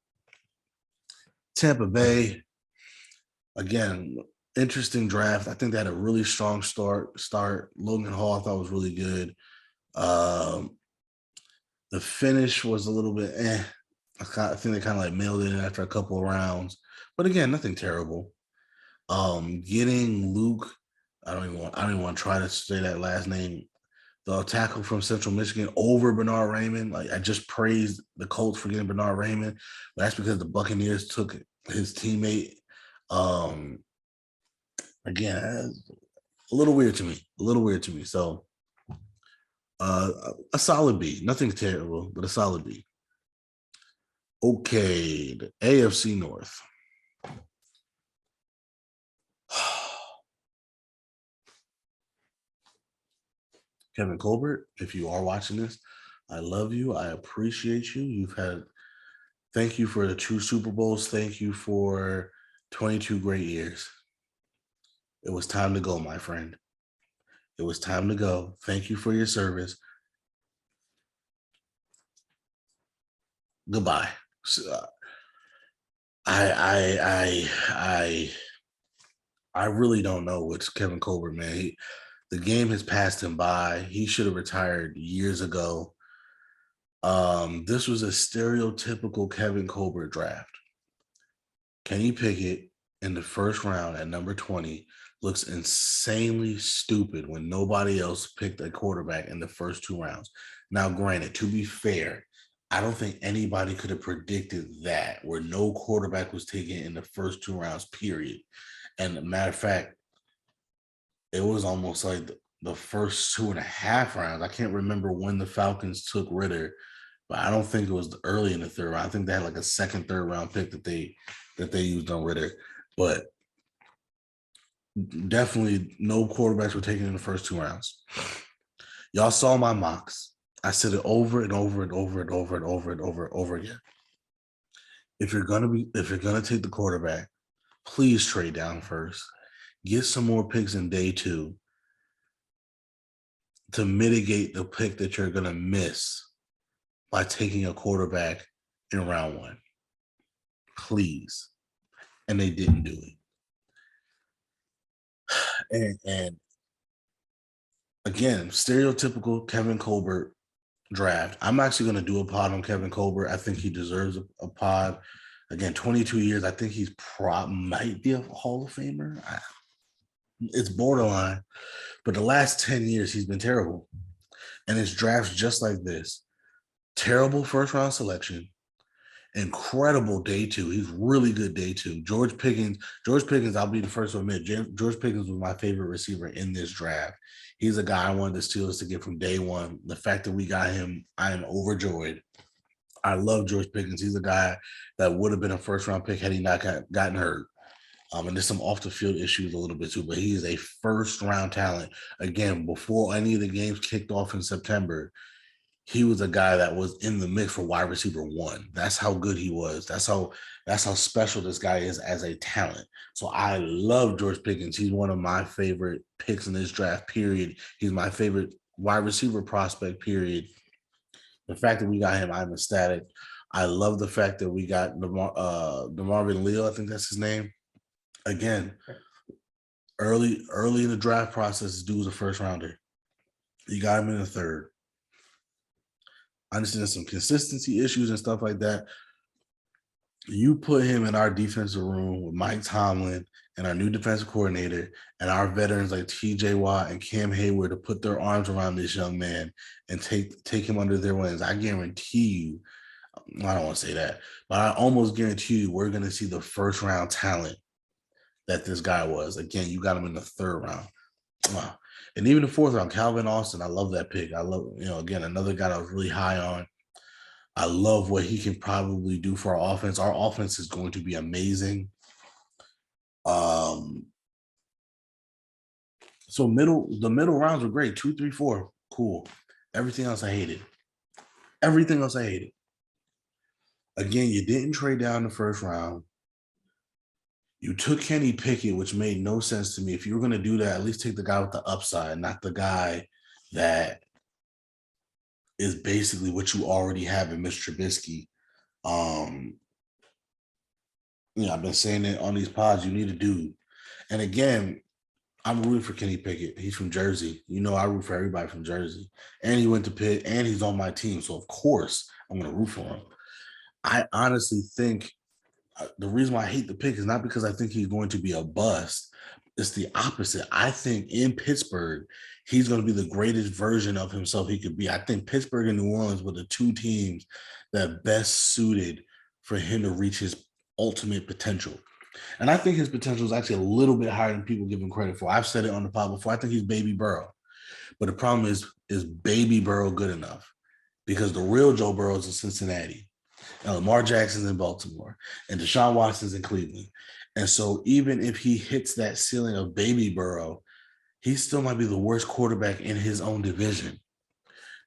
Tampa Bay, again, interesting draft. I think they had a really strong start. Logan Hall I thought was really good. The finish was a little bit I think they kind of like mailed it in after a couple of rounds, but again, nothing terrible. Getting Luke, I don't even want to try to say that last name. The tackle from Central Michigan over Bernard Raymond. Like I just praised the Colts for getting Bernard Raymond, but that's because the Buccaneers took his teammate. Again, a little weird to me. So a solid B. Nothing terrible, but a solid B. Okay, the AFC North. Kevin Colbert, if you are watching this, I love you. I appreciate you. Thank you for the 2 Super Bowls. Thank you for 22 great years. It was time to go, my friend. It was time to go. Thank you for your service. Goodbye. So, I really don't know what's Kevin Colbert, man. The game has passed him by. He should have retired years ago. This was a stereotypical Kevin Colbert draft. Kenny Pickett in the first round at number 20 looks insanely stupid when nobody else picked a quarterback in the first 2 rounds. Now, granted, to be fair, I don't think anybody could have predicted that, where no quarterback was taken in the first 2 rounds, period. And matter of fact, it was almost like the first 2.5 rounds. I can't remember when the Falcons took Ritter, but I don't think it was early in the third round. I think they had like a second, third round pick that they used on Ritter. But definitely no quarterbacks were taken in the first 2 rounds. Y'all saw my mocks. I said it over and over and over and over and over and over and over again. If you're gonna take the quarterback, please trade down first. Get some more picks in day 2 to mitigate the pick that you're gonna miss by taking a quarterback in round 1. Please. And they didn't do it. And again, stereotypical Kevin Colbert draft. I'm actually going to do a pod on Kevin Colbert. I think he deserves a pod. Again, 22 years. I think he's might be a Hall of Famer. It's borderline. But the last 10 years, he's been terrible. And his drafts just like this. Terrible first round selection. Incredible day 2. He's really good day 2. George Pickens, I'll be the first to admit, George Pickens was my favorite receiver in this draft. He's a guy I wanted the Steelers to get from day 1. The fact that we got him, I am overjoyed. I love George Pickens. He's a guy that would have been a first round pick had he not gotten hurt. And there's some off the field issues a little bit too, but he is a first round talent. Again, before any of the games kicked off in September, he was a guy that was in the mix for wide receiver 1. That's how good he was. That's how special this guy is as a talent. So I love George Pickens. He's one of my favorite picks in this draft, period. He's my favorite wide receiver prospect, period. The fact that we got him, I'm ecstatic. I love the fact that we got DeMarvin Leal, I think that's his name. Again, early in the draft process, this dude was a first rounder. You got him in the third. I understand some consistency issues and stuff like that. You put him in our defensive room with Mike Tomlin and our new defensive coordinator and our veterans like TJ Watt and Cam Hayward to put their arms around this young man and take him under their wings. I guarantee you, I don't want to say that, but I almost guarantee you we're going to see the first round talent that this guy was. Again, you got him in the third round. Wow. And even the fourth round, Calvin Austin, I love that pick. I love, again, another guy that I was really high on. I love what he can probably do for our offense. Our offense is going to be amazing. So the middle rounds were great. 2, 3, 4, cool. Everything else I hated. Again, you didn't trade down the first round. You took Kenny Pickett, which made no sense to me. If you were going to do that, at least take the guy with the upside, not the guy that is basically what you already have in Mr. Trubisky. I've been saying it on these pods, you need a dude. And again, I'm rooting for Kenny Pickett. He's from Jersey. I root for everybody from Jersey. And he went to Pitt, and he's on my team. So, of course, I'm going to root for him. I honestly think the reason why I hate the pick is not because I think he's going to be a bust. It's the opposite. I think in Pittsburgh, he's going to be the greatest version of himself he could be. I think Pittsburgh and New Orleans were the 2 teams that best suited for him to reach his ultimate potential. And I think his potential is actually a little bit higher than people give him credit for. I've said it on the pod before. I think he's Baby Burrow. But the problem is Baby Burrow good enough? Because the real Joe Burrow is in Cincinnati. And Lamar Jackson's in Baltimore. And Deshaun Watson's in Cleveland. And so even if he hits that ceiling of Baby Burrow, he still might be the worst quarterback in his own division.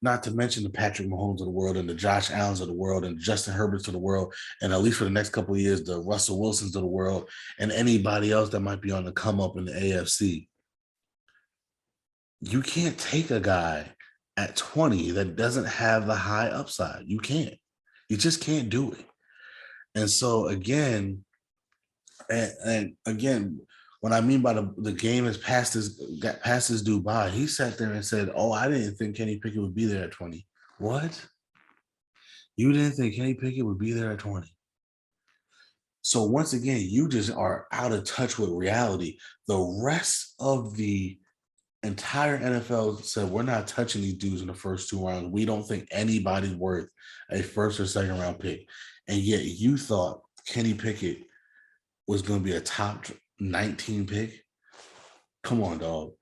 Not to mention the Patrick Mahomes of the world and the Josh Allens of the world and Justin Herberts of the world, and at least for the next couple of years, the Russell Wilsons of the world and anybody else that might be on the come up in the AFC. You can't take a guy at 20 that doesn't have the high upside. You can't. You just can't do it. And so again, and again, what I mean by the game has got past his due by, he sat there and said, "Oh, I didn't think Kenny Pickett would be there at 20." What? You didn't think Kenny Pickett would be there at 20? So once again, you just are out of touch with reality. The rest of the entire NFL said, we're not touching these dudes in the first 2 rounds. We don't think anybody's worth a first or second round pick. And yet you thought Kenny Pickett was going to be a top 19 pick. Come on, dog.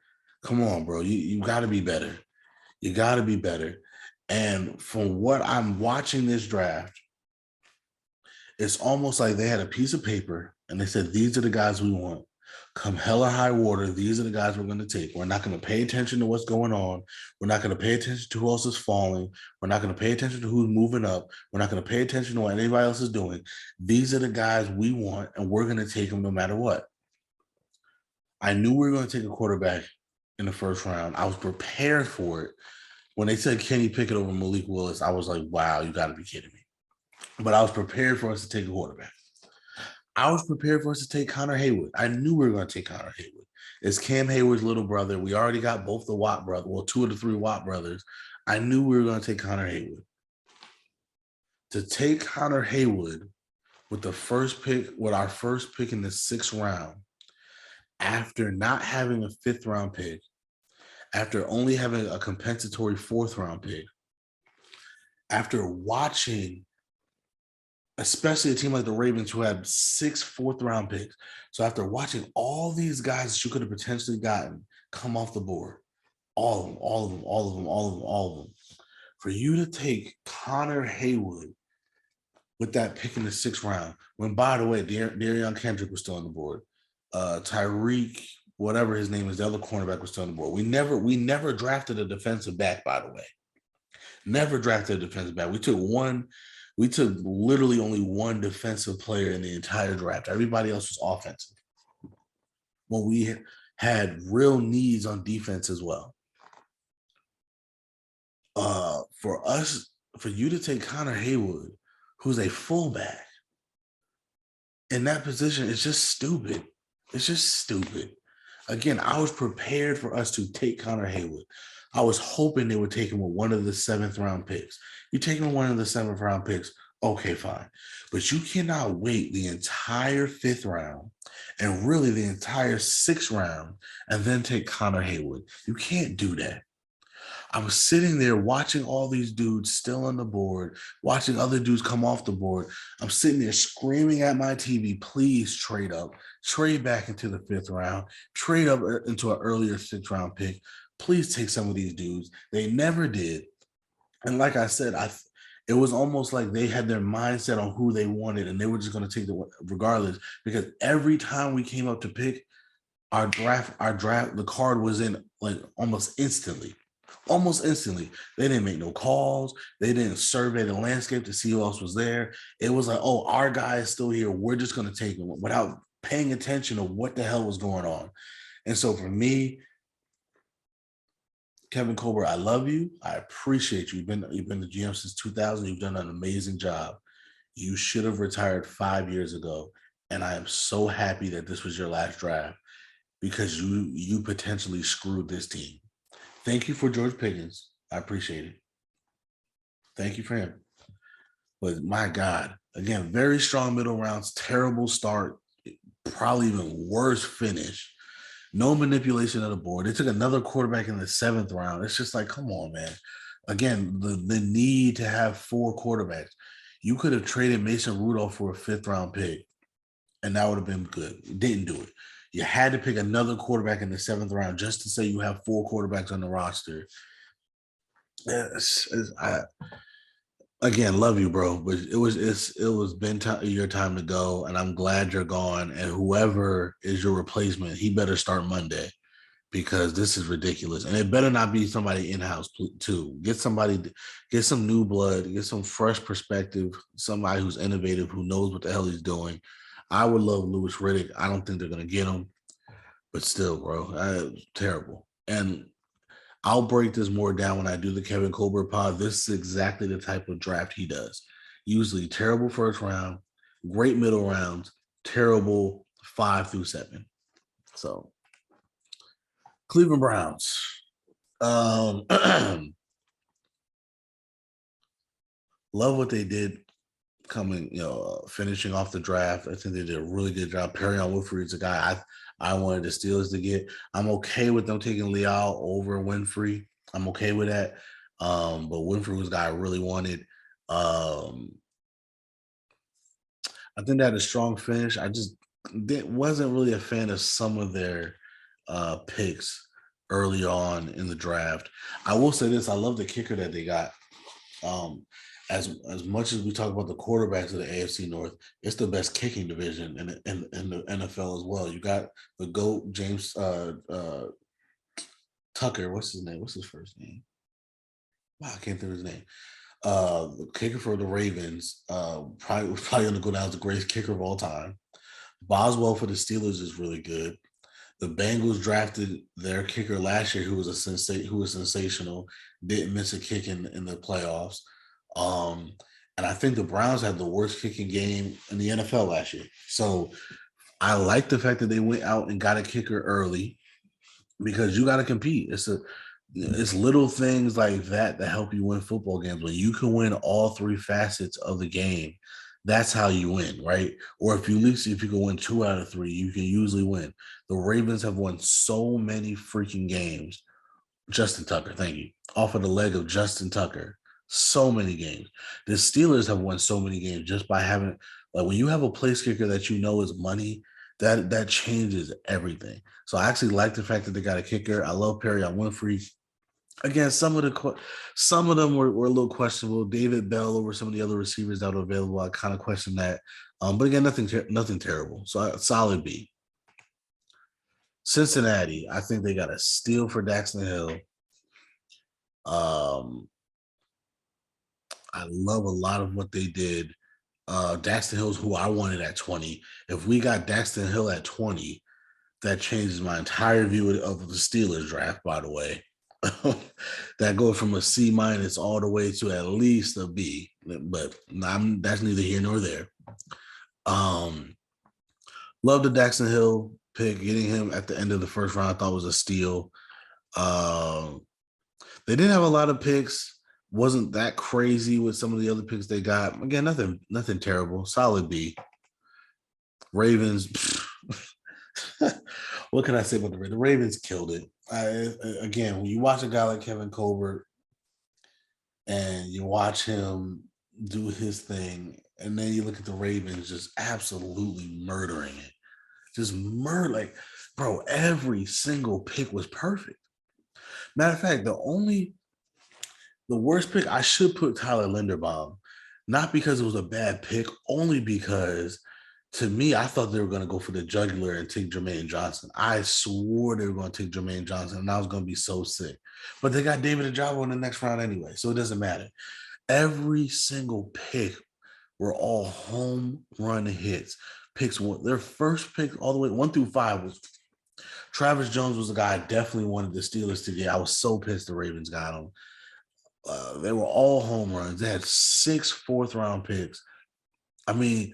Come on, bro. You got to be better. You got to be better. And from what I'm watching this draft, it's almost like they had a piece of paper and they said, these are the guys we want. Come hell or high water, these are the guys we're going to take. We're not going to pay attention to what's going on. We're not going to pay attention to who else is falling. We're not going to pay attention to who's moving up. We're not going to pay attention to what anybody else is doing. These are the guys we want, and we're going to take them no matter what. I knew we were going to take a quarterback in the first round. I was prepared for it. When they said Kenny Pickett over Malik Willis, I was like, wow, you got to be kidding me. But I was prepared for us to take a quarterback. I was prepared for us to take Connor Haywood. I knew we were going to take Connor Haywood. It's Cam Hayward's little brother. We already got both the Watt brothers, well, 2 of the 3 Watt brothers. I knew we were going to take Connor Haywood. To take Connor Haywood with the first pick, with our first pick in the 6th round, after not having a 5th round pick, after only having a compensatory 4th round pick, after watching especially a team like the Ravens who had 6 4th round picks. So after watching all these guys that you could have potentially gotten come off the board, all of them, all of them, all of them, all of them, all of them, for you to take Connor Haywood with that pick in the 6th round, when, by the way, Darion Kendrick was still on the board, Tyreek, whatever his name is, the other cornerback was still on the board. We never drafted a defensive back, by the way. Never drafted a defensive back. We took literally only one defensive player in the entire draft. Everybody else was offensive. When we had real needs on defense as well. For you to take Connor Haywood, who's a fullback, in that position, it's just stupid. It's just stupid. Again, I was prepared for us to take Connor Haywood. I was hoping they would take him with one of the 7th round picks. You take him with one of the 7th round picks, okay, fine. But you cannot wait the entire 5th round and really the entire 6th round and then take Connor Haywood. You can't do that. I was sitting there watching all these dudes still on the board, watching other dudes come off the board. I'm sitting there screaming at my TV, please trade up, trade back into the 5th round, trade up into an earlier 6th round pick. Please take some of these dudes. They never did. And like I said, it was almost like they had their mindset on who they wanted and they were just going to take the regardless, because every time we came up to pick our draft, the card was in like almost instantly. They didn't make no calls. They didn't survey the landscape to see who else was there. It was like, oh, our guy is still here. We're just going to take him without paying attention to what the hell was going on. And so for me, Kevin Colbert, I love you. I appreciate you. You've been the GM since 2000. You've done an amazing job. You should have retired 5 years ago. And I am so happy that this was your last draft because you potentially screwed this team. Thank you for George Pickens. I appreciate it. Thank you for him. But my God, again, very strong middle rounds, terrible start, probably even worse finish. No manipulation of the board. They took another quarterback in the 7th round. It's just like, come on, man. Again, the need to have 4 quarterbacks. You could have traded Mason Rudolph for a 5th round pick, and that would have been good. You didn't do it. You had to pick another quarterback in the 7th round just to say you have 4 quarterbacks on the roster. Again, love you, bro. But it was your time to go, and I'm glad you're gone. And whoever is your replacement, he better start Monday because this is ridiculous. And it better not be somebody in-house too. Get some new blood, get some fresh perspective, somebody who's innovative, who knows what the hell he's doing. I would love Louis Riddick. I don't think they're gonna get him, but still, bro, terrible. And I'll break this more down when I do the Kevin Colbert pod. This is exactly the type of draft he does. Usually terrible first round, great middle rounds, terrible 5 through 7. So Cleveland Browns. Love what they did coming, finishing off the draft. I think they did a really good job. Perrion Winfrey is a guy I wanted the Steelers to get. I'm okay with them taking Leal over Winfrey. I'm okay with that. But Winfrey was a guy I really wanted. I think they had a strong finish. I just wasn't really a fan of some of their picks early on in the draft. I will say this: I love the kicker that they got. Um, as much as we talk about the quarterbacks of the AFC North, it's the best kicking division in the NFL as well. You got the GOAT James Tucker. What's his name? What's his first name? Wow, I can't think of his name. The kicker for the Ravens, probably going to go down as the greatest kicker of all time. Boswell for the Steelers is really good. The Bengals drafted their kicker last year, who was sensational, didn't miss a kick in the playoffs. And I think the Browns had the worst kicking game in the NFL last year. So I like the fact that they went out and got a kicker early because you got to compete. It's little things like that that help you win football games. When you can win all three facets of the game, that's how you win, right? Or if you can win 2 out of 3, you can usually win. The Ravens have won so many freaking games. Justin Tucker, thank you. Off of the leg of Justin Tucker, so many games. The Steelers have won so many games just by having, like, when you have a place kicker that you know is money, that changes everything. So I actually like the fact that they got a kicker. I love Perrion Winfrey. Again, some of them were a little questionable. David Bell over some of the other receivers that were available, I kind of question that. But again, nothing terrible. So solid B. Cincinnati, I think they got a steal for Daxton Hill. I love a lot of what they did. Daxton Hill's who I wanted at 20. If we got Daxton Hill at 20, that changes my entire view of the Steelers draft, by the way. That goes from a C- all the way to at least a B, but that's neither here nor there. Love the Daxton Hill pick. Getting him at the end of the first round I thought was a steal. They didn't have a lot of picks. Wasn't that crazy with some of the other picks they got. Again, nothing terrible. Solid B. Ravens. What can I say about the Ravens? The Ravens killed it. Again, when you watch a guy like Kevin Colbert and you watch him do his thing, and then you look at the Ravens just absolutely murdering it. Just murder, like, bro, every single pick was perfect. Matter of fact, the worst pick, I should put Tyler Linderbaum, not because it was a bad pick, only because to me, I thought they were going to go for the jugular and take Jermaine Johnson. I swore they were going to take Jermaine Johnson, and I was going to be so sick. But they got David Ojabo in the next round anyway, so it doesn't matter. Every single pick were all home run hits. Their first pick all the way 1 through 5 was Travis Jones was the guy I definitely wanted the Steelers to get. I was so pissed the Ravens got him. They were all home runs. They had 6 fourth-round picks. I mean,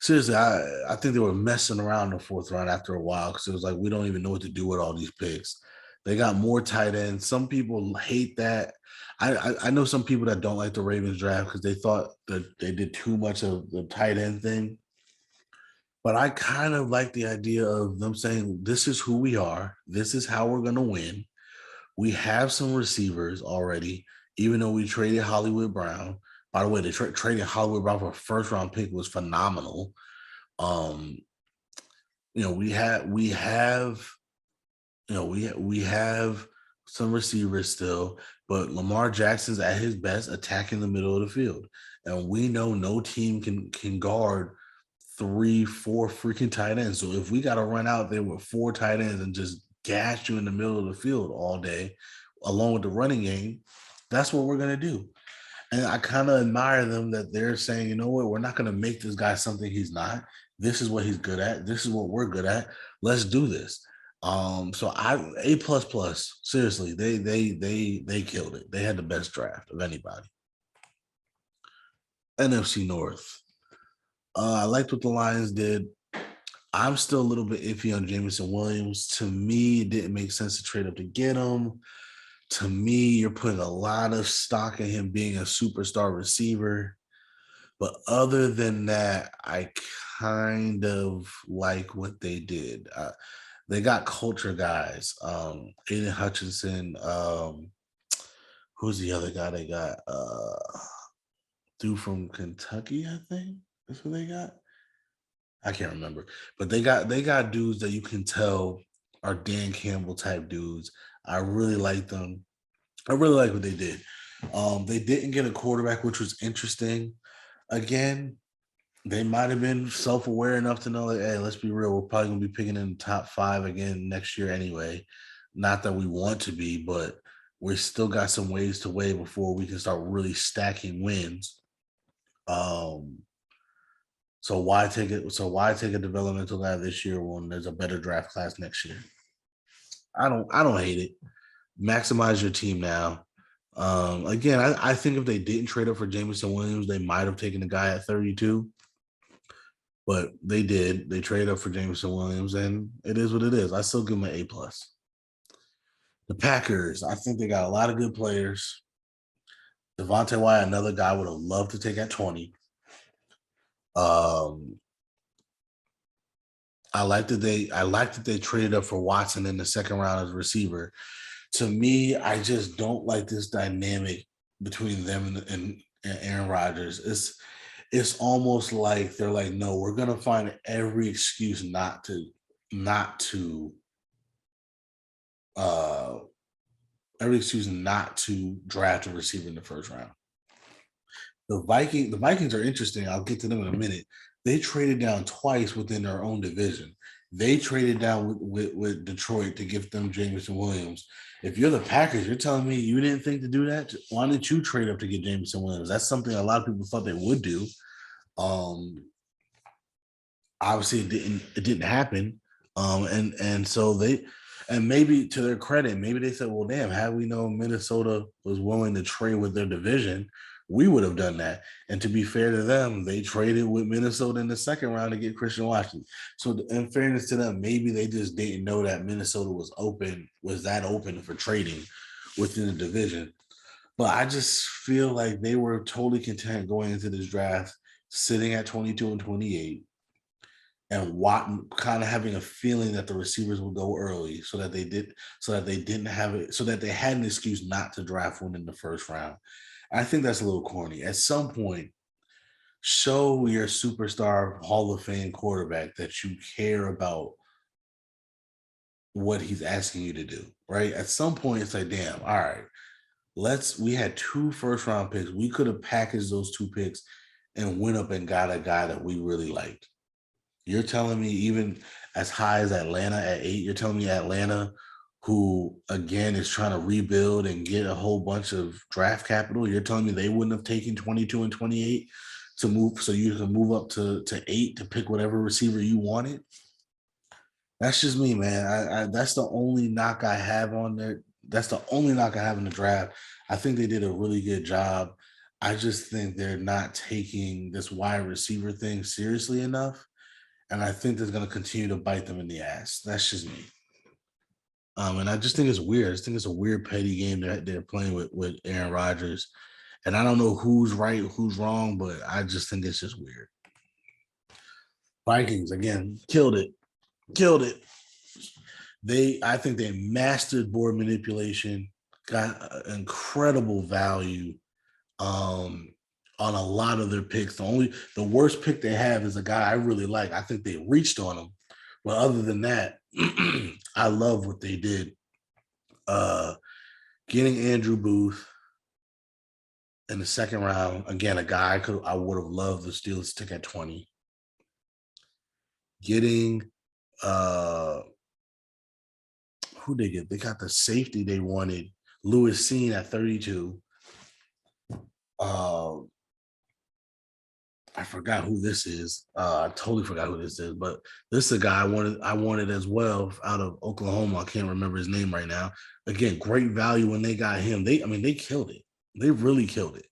seriously, I think they were messing around in the 4th round after a while because it was like, we don't even know what to do with all these picks. They got more tight ends. Some people hate that. I know some people that don't like the Ravens draft because they thought that they did too much of the tight end thing. But I kind of like the idea of them saying, this is who we are. This is how we're going to win. We have some receivers already, even though we traded Hollywood Brown. By the way, they traded Hollywood Brown for a first-round pick was phenomenal. We have some receivers still, but Lamar Jackson's at his best attacking the middle of the field. And we know no team can guard 3, 4 freaking tight ends. So if we got to run out there with 4 tight ends and just gash you in the middle of the field all day, along with the running game, that's what we're going to do. And I kind of admire them that they're saying, you know what, we're not going to make this guy something he's not. This is what he's good at. This is what we're good at. Let's do this. So A plus plus. Seriously, they killed it. They had the best draft of anybody. NFC North. I liked what the Lions did. I'm still a little bit iffy on Jameson Williams. To me, it didn't make sense to trade up to get him. To me, you're putting a lot of stock in him being a superstar receiver. But other than that, I kind of like what they did. They got culture guys. Aiden Hutchinson. Who's the other guy they got? Dude from Kentucky, I think. That's who they got. I can't remember, but they got dudes that you can tell are Dan Campbell type dudes. I really like them. I really like what they did. They didn't get a quarterback, which was interesting. Again, they might have been self-aware enough to know that, hey, let's be real, we're probably gonna be picking in the top 5 again next year anyway. Not that we want to be, but we still got some ways to wait before we can start really stacking wins. Um, So why take it? So why take a developmental guy this year when there's a better draft class next year? I don't hate it. Maximize your team now. Again, I think if they didn't trade up for Jameson Williams, they might have taken the guy at 32, but they did. They traded up for Jameson Williams, and it is what it is. I still give them an A plus. The Packers, I think they got a lot of good players. Devontae Wyatt, another guy would have loved to take at 20. Um, I like that they traded up for Watson in the second round as a receiver. To me, I just don't like this dynamic between them and Aaron Rodgers. It's almost like they're like, no, we're gonna find not to uh every excuse not to draft a receiver in the first round. The Vikings are interesting. I'll get to them in a minute. They traded down twice within their own division. They traded down with Detroit to give them Jameson Williams. If you're the Packers, you're telling me you didn't think to do that. Why didn't you trade up to get Jameson Williams? That's something a lot of people thought they would do. Um, Obviously it didn't happen. And so maybe to their credit, maybe they said, well, damn, had we known Minnesota was willing to trade with their division, we would have done that. And to be fair to them, they traded with Minnesota in the second round to get Christian Washington. So in fairness to them, maybe they just didn't know that Minnesota was that open for trading within the division. But I just feel like they were totally content going into this draft, sitting at 22 and 28, and Watt kind of having a feeling that the receivers would go early so that they didn't have it, so that they had an excuse not to draft one in the first round. I think that's a little corny. At some point, show your superstar Hall of Fame quarterback that you care about what he's asking you to do, right? At some point, it's like, damn, all right, we had 2 first round picks. We could have packaged those 2 picks and went up and got a guy that we really liked. You're telling me even as high as Atlanta at 8, you're telling me Atlanta, who again is trying to rebuild and get a whole bunch of draft capital, you're telling me they wouldn't have taken 22 and 28 to move so you can move up to 8 to pick whatever receiver you wanted? That's just me, man. That's the only knock I have on there. That's the only knock I have in the draft. I think they did a really good job. I just think they're not taking this wide receiver thing seriously enough. And I think that's going to continue to bite them in the ass. That's just me. And I just think it's weird. I just think it's a weird, petty game that they're playing with Aaron Rodgers. And I don't know who's right, who's wrong, but I just think it's just weird. Vikings, again, killed it. Killed it. I think they mastered board manipulation, got incredible value on a lot of their picks. The worst pick they have is a guy I really like. I think they reached on him. But other than that, I love what they did. Getting Andrew Booth in the second round, again, a guy I would have loved the Steelers to take at 20. Getting who they get? They got the safety they wanted, Lewis Cine at 32. I forgot who this is. I totally forgot who this is, but this is a guy I wanted as well out of Oklahoma. I can't remember his name right now. Again, great value when they got him. They killed it. They really killed it.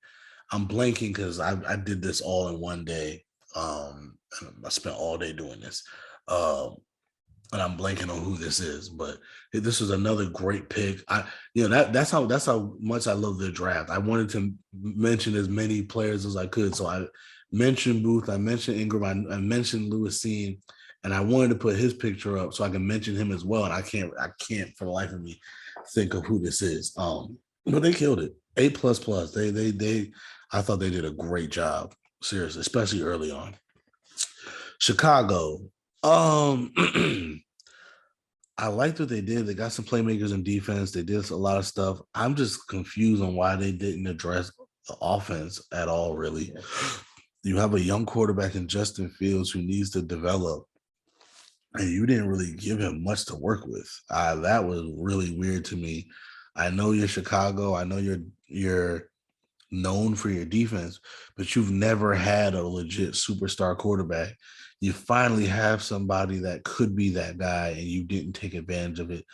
I'm blanking because I did this all in one day. I spent all day doing this. And I'm blanking on who this is, but this was another great pick. That's how much I love the draft. I wanted to mention as many players as I could, so I mentioned Booth, I mentioned Ingram, I mentioned Lewis Cine, and I wanted to put his picture up so I can mention him as well. And I can't for the life of me think of who this is. But they killed it. A plus plus. They. I thought they did a great job. Seriously, especially early on. Chicago. Um, I liked what they did. They got some playmakers in defense. They did a lot of stuff. I'm just confused on why they didn't address the offense at all, really. You have a young quarterback in Justin Fields who needs to develop, and you didn't really give him much to work with. That was really weird to me. I know you're Chicago. I know you're known for your defense, but you've never had a legit superstar quarterback. You finally have somebody that could be that guy, and you didn't take advantage of it.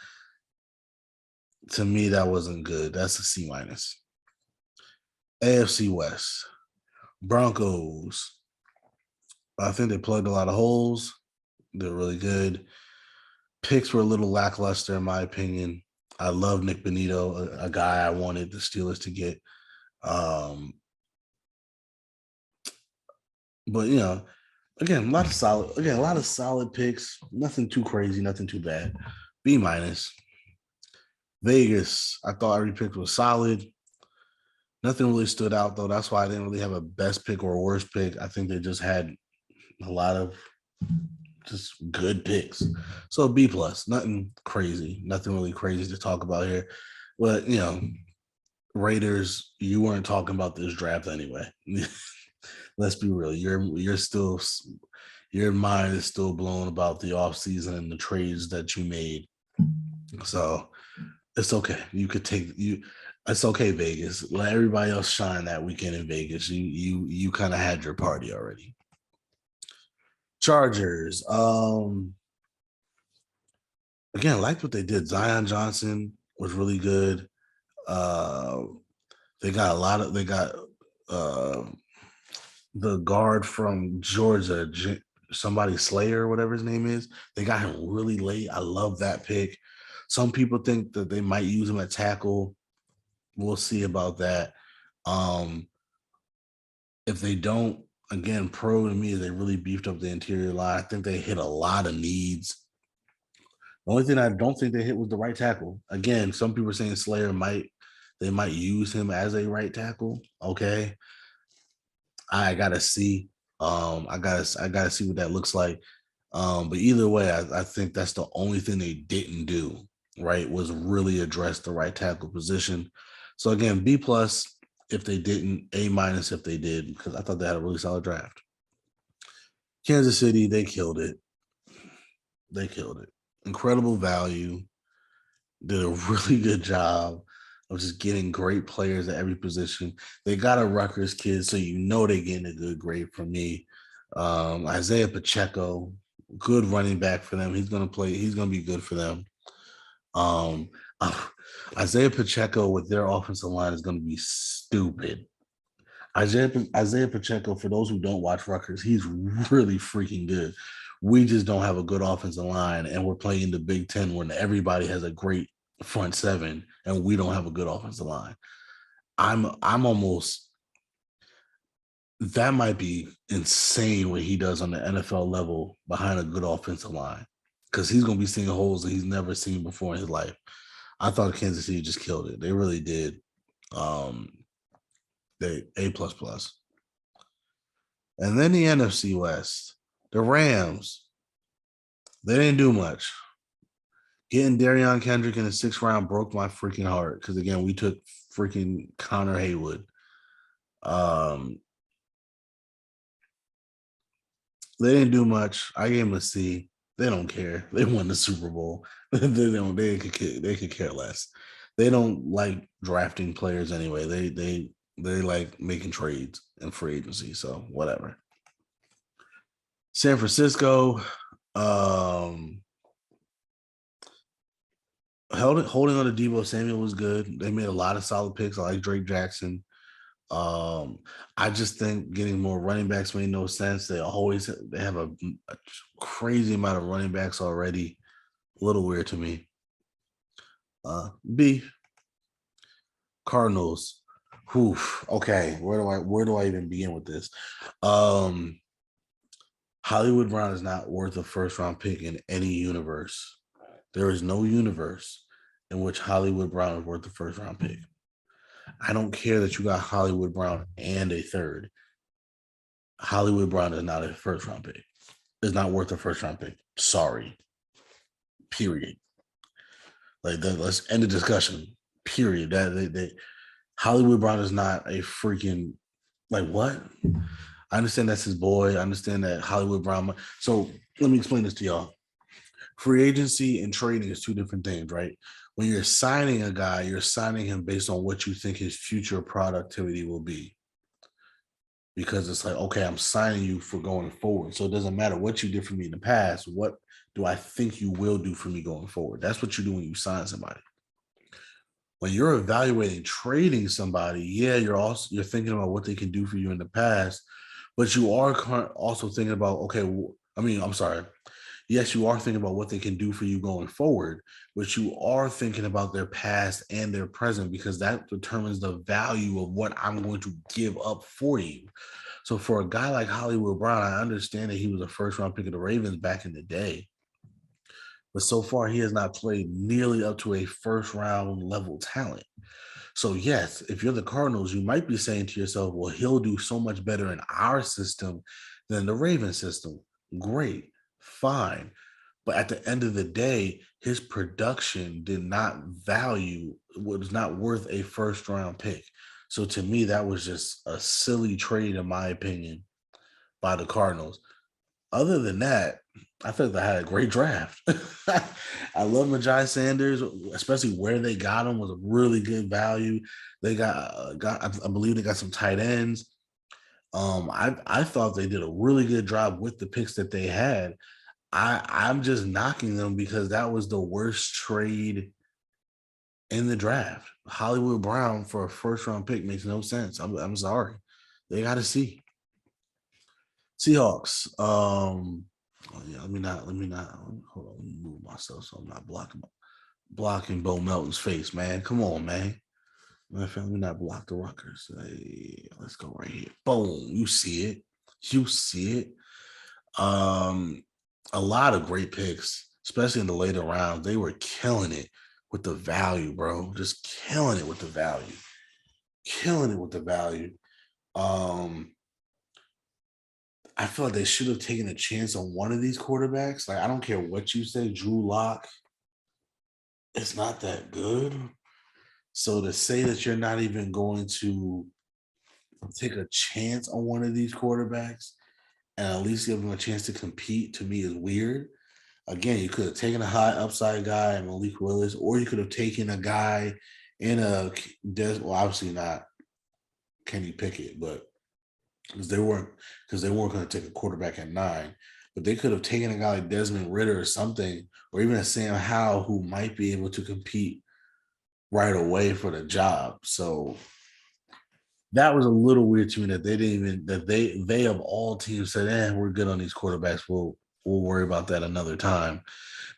To me, that wasn't good. That's a C minus. AFC West, Broncos. I think they plugged a lot of holes. They're really good. Picks were a little lackluster, in my opinion. I love Nick Benito, a guy I wanted the Steelers to get. Um, but again, a lot of solid picks. Nothing too crazy, nothing too bad. B minus. Vegas, I thought every pick was solid. Nothing really stood out though. That's why I didn't really have a best pick or a worst pick. I think they just had a lot of just good picks. So B plus, nothing crazy, nothing really crazy to talk about here. But Raiders, you weren't talking about this draft anyway. Let's be real. You're still, your mind is still blown about the offseason and the trades that you made. So it's okay. You could take you. It's okay, Vegas. Let everybody else shine that weekend in Vegas. You kind of had your party already. Chargers. Again, I liked what they did. Zion Johnson was really good. Uh, they got uh, the guard from Georgia, somebody Slayer, whatever his name is. They got him really late. I love that pick. Some people think that they might use him at tackle. We'll see about that. Um, if they don't, again, pro to me is they really beefed up the interior line. I think they hit a lot of needs. The only thing I don't think they hit was the right tackle. Again, some people are saying Slayer might use him as a right tackle. Okay. I gotta see. I gotta see what that looks like. But either way, I think that's the only thing they didn't do, right? Was really address the right tackle position. So again, B plus if they didn't, A minus if they did, because I thought they had a really solid draft. Kansas City, they killed it. They killed it. Incredible value. Did a really good job of just getting great players at every position. They got a Rutgers kid, so they're getting a good grade from me. Isaiah Pacheco, good running back for them. He's gonna play. He's gonna be good for them. Um, Isaiah Pacheco with their offensive line is gonna be stupid. Isaiah Pacheco, for those who don't watch Rutgers, he's really freaking good. We just don't have a good offensive line, and we're playing the Big Ten when everybody has a great front seven, and we don't have a good offensive line. I'm almost that might be insane what he does on the NFL level behind a good offensive line because he's gonna be seeing holes that he's never seen before in his life. I thought Kansas City just killed it. They really did. Um, they A plus plus. And then the NFC West, the Rams, they didn't do much. Getting Darion Kendrick in the 6th round broke my freaking heart because again, we took freaking Connor Haywood. Um, they didn't do much. I gave them a C. They don't care. They won the Super Bowl. They could care less. They don't like drafting players anyway. They like making trades and free agency. So whatever. San Francisco, um, holding on to Deebo Samuel was good. They made a lot of solid picks. I like Drake Jackson. Um, I just think getting more running backs made no sense. They have a crazy amount of running backs already. A little weird to me. B Cardinals. Whew. Okay, where do I even begin with this? Um, Hollywood Brown is not worth a first round pick in any universe. There is no universe in which Hollywood Brown is worth the first round pick. I don't care that you got Hollywood Brown and a third. Hollywood Brown is not a first round pick. It's not worth a first round pick. Sorry. Period. Like that, let's end the discussion. Period. That Hollywood Brown is not a freaking like what? I understand that's his boy. I understand that Hollywood Brown. So let me explain this to y'all. Free agency and trading is two different things, right? When you're signing a guy, you're signing him based on what you think his future productivity will be. Because it's like, okay, I'm signing you for going forward. So it doesn't matter what you did for me in the past. What do I think you will do for me going forward? That's what you do when you sign somebody. When you're evaluating trading somebody, yeah, you're thinking about what they can do for you in the past, but you are also thinking about, okay, I'm sorry. Yes, you are thinking about what they can do for you going forward, but you are thinking about their past and their present because that determines the value of what I'm going to give up for you. So for a guy like Hollywood Brown, I understand that he was a first round pick of the Ravens back in the day, but so far he has not played nearly up to a first round level talent. So yes, if you're the Cardinals, you might be saying to yourself, well, he'll do so much better in our system than the Raven system. Great, fine. But at the end of the day, his production did not was not worth a first round pick. So to me, that was just a silly trade, in my opinion, by the Cardinals. Other than that, I think they had a great draft. I love Majai Sanders, especially where they got him was a really good value. They I believe they got some tight ends. I thought they did a really good job with the picks that they had. I'm just knocking them because that was the worst trade in the draft. Hollywood Brown for a first round pick makes no sense. I'm sorry. They got to see. Seahawks. Oh yeah, let me not hold on, let me move myself so I'm not blocking Bo Melton's face, man. Come on, man. Let me not block the Ruckers. Hey, let's go right here. Boom. You see it. You see it. Um, a lot of great picks, especially in the later rounds. They were killing it with the value, bro. Just killing it with the value. Killing it with the value. Um, I feel like they should have taken a chance on one of these quarterbacks. Like, I don't care what you say, Drew Lock, it's not that good. So to say that you're not even going to take a chance on one of these quarterbacks and at least give them a chance to compete to me is weird. Again, you could have taken a high upside guy and Malik Willis, or you could have taken a guy in well, obviously not Kenny Pickett, but because they weren't going to take a quarterback at 9, but they could have taken a guy like Desmond Ritter or something, or even a Sam Howell who might be able to compete right away for the job. So that was a little weird to me that they didn't even that they of all teams said, we're good on these quarterbacks. We'll worry about that another time.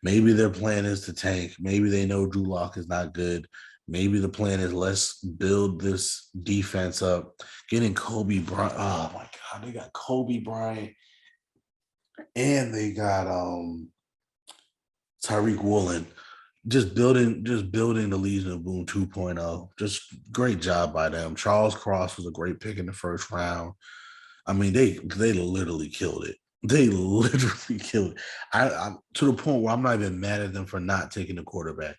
Maybe their plan is to tank. Maybe they know Drew Lock is not good. Maybe the plan is let's build this defense up. Getting Kobe Bryant. Oh my God, they got Kobe Bryant and they got Tyreek Woolen. Just building the Legion of Boom 2.0. Just great job by them. Charles Cross was a great pick in the first round. I mean, they literally killed it. They literally killed it. I'm to the point where I'm not even mad at them for not taking the quarterback.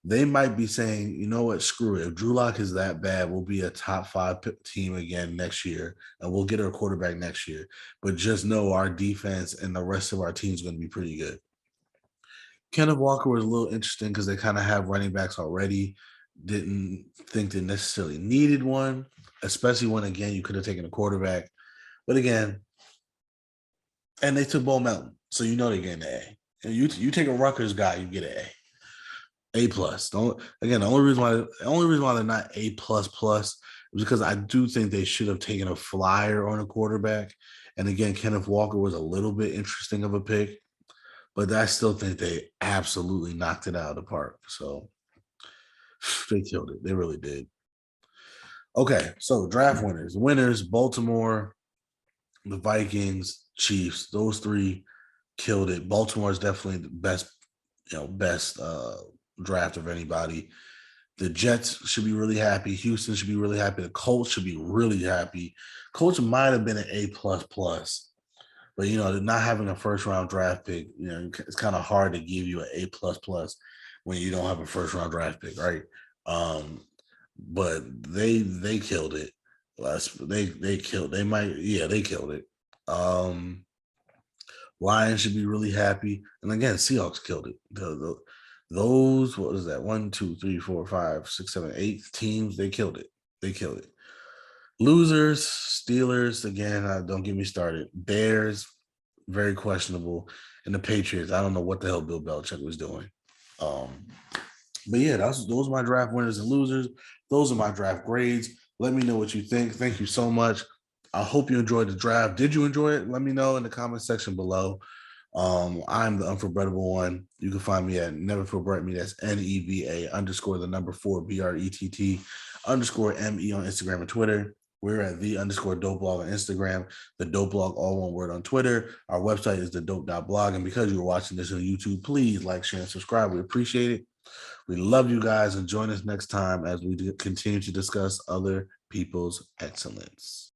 They might be saying, you know what, screw it. If Drew Lock is that bad, we'll be a top 5 team again next year, and we'll get our quarterback next year. But just know our defense and the rest of our team is going to be pretty good. Kenneth Walker was a little interesting because they kind of have running backs already. Didn't think they necessarily needed one, especially when again you could have taken a quarterback. But again, And they took Bo Melton, so you know they're getting an A. And you take a Rutgers guy, you get an A. A plus. Again, the only reason why they're not A plus is because I do think they should have taken a flyer on a quarterback. And again, Kenneth Walker was a little bit interesting of a pick, but I still think they absolutely knocked it out of the park. So they killed it. They really did. Okay, so draft winners. Winners, Baltimore, the Vikings, Chiefs. Those three killed it. Baltimore is definitely the best draft of anybody. The Jets should be really happy. Houston should be really happy. The Colts should be really happy. Colts might have been an A plus plus, but not having a first round draft pick, it's kind of hard to give you an A plus plus when you don't have a first round draft pick, right? But they killed it. They killed. They killed it. Lions should be really happy. And again, Seahawks killed it. Those, what was that? 1, 2, 3, 4, 5, 6, 7, 8 teams. They killed it. They killed it. Losers, Steelers, again, don't get me started. Bears, very questionable. And the Patriots, I don't know what the hell Bill Belichick was doing. But yeah, those are my draft winners and losers. Those are my draft grades. Let me know what you think. Thank you so much. I hope you enjoyed the draft. Did you enjoy it? Let me know in the comment section below. I'm the unforgettable one. You can find me at Never Feel Brett Me. That's NEVA_4 BRETT_ME on Instagram and Twitter. We're at _dope blog on Instagram, the dope blog, all one word on Twitter. Our website is the dope.blog. And because you're watching this on YouTube, please like, share, and subscribe. We appreciate it. We love you guys, and join us next time as we continue to discuss other people's excellence.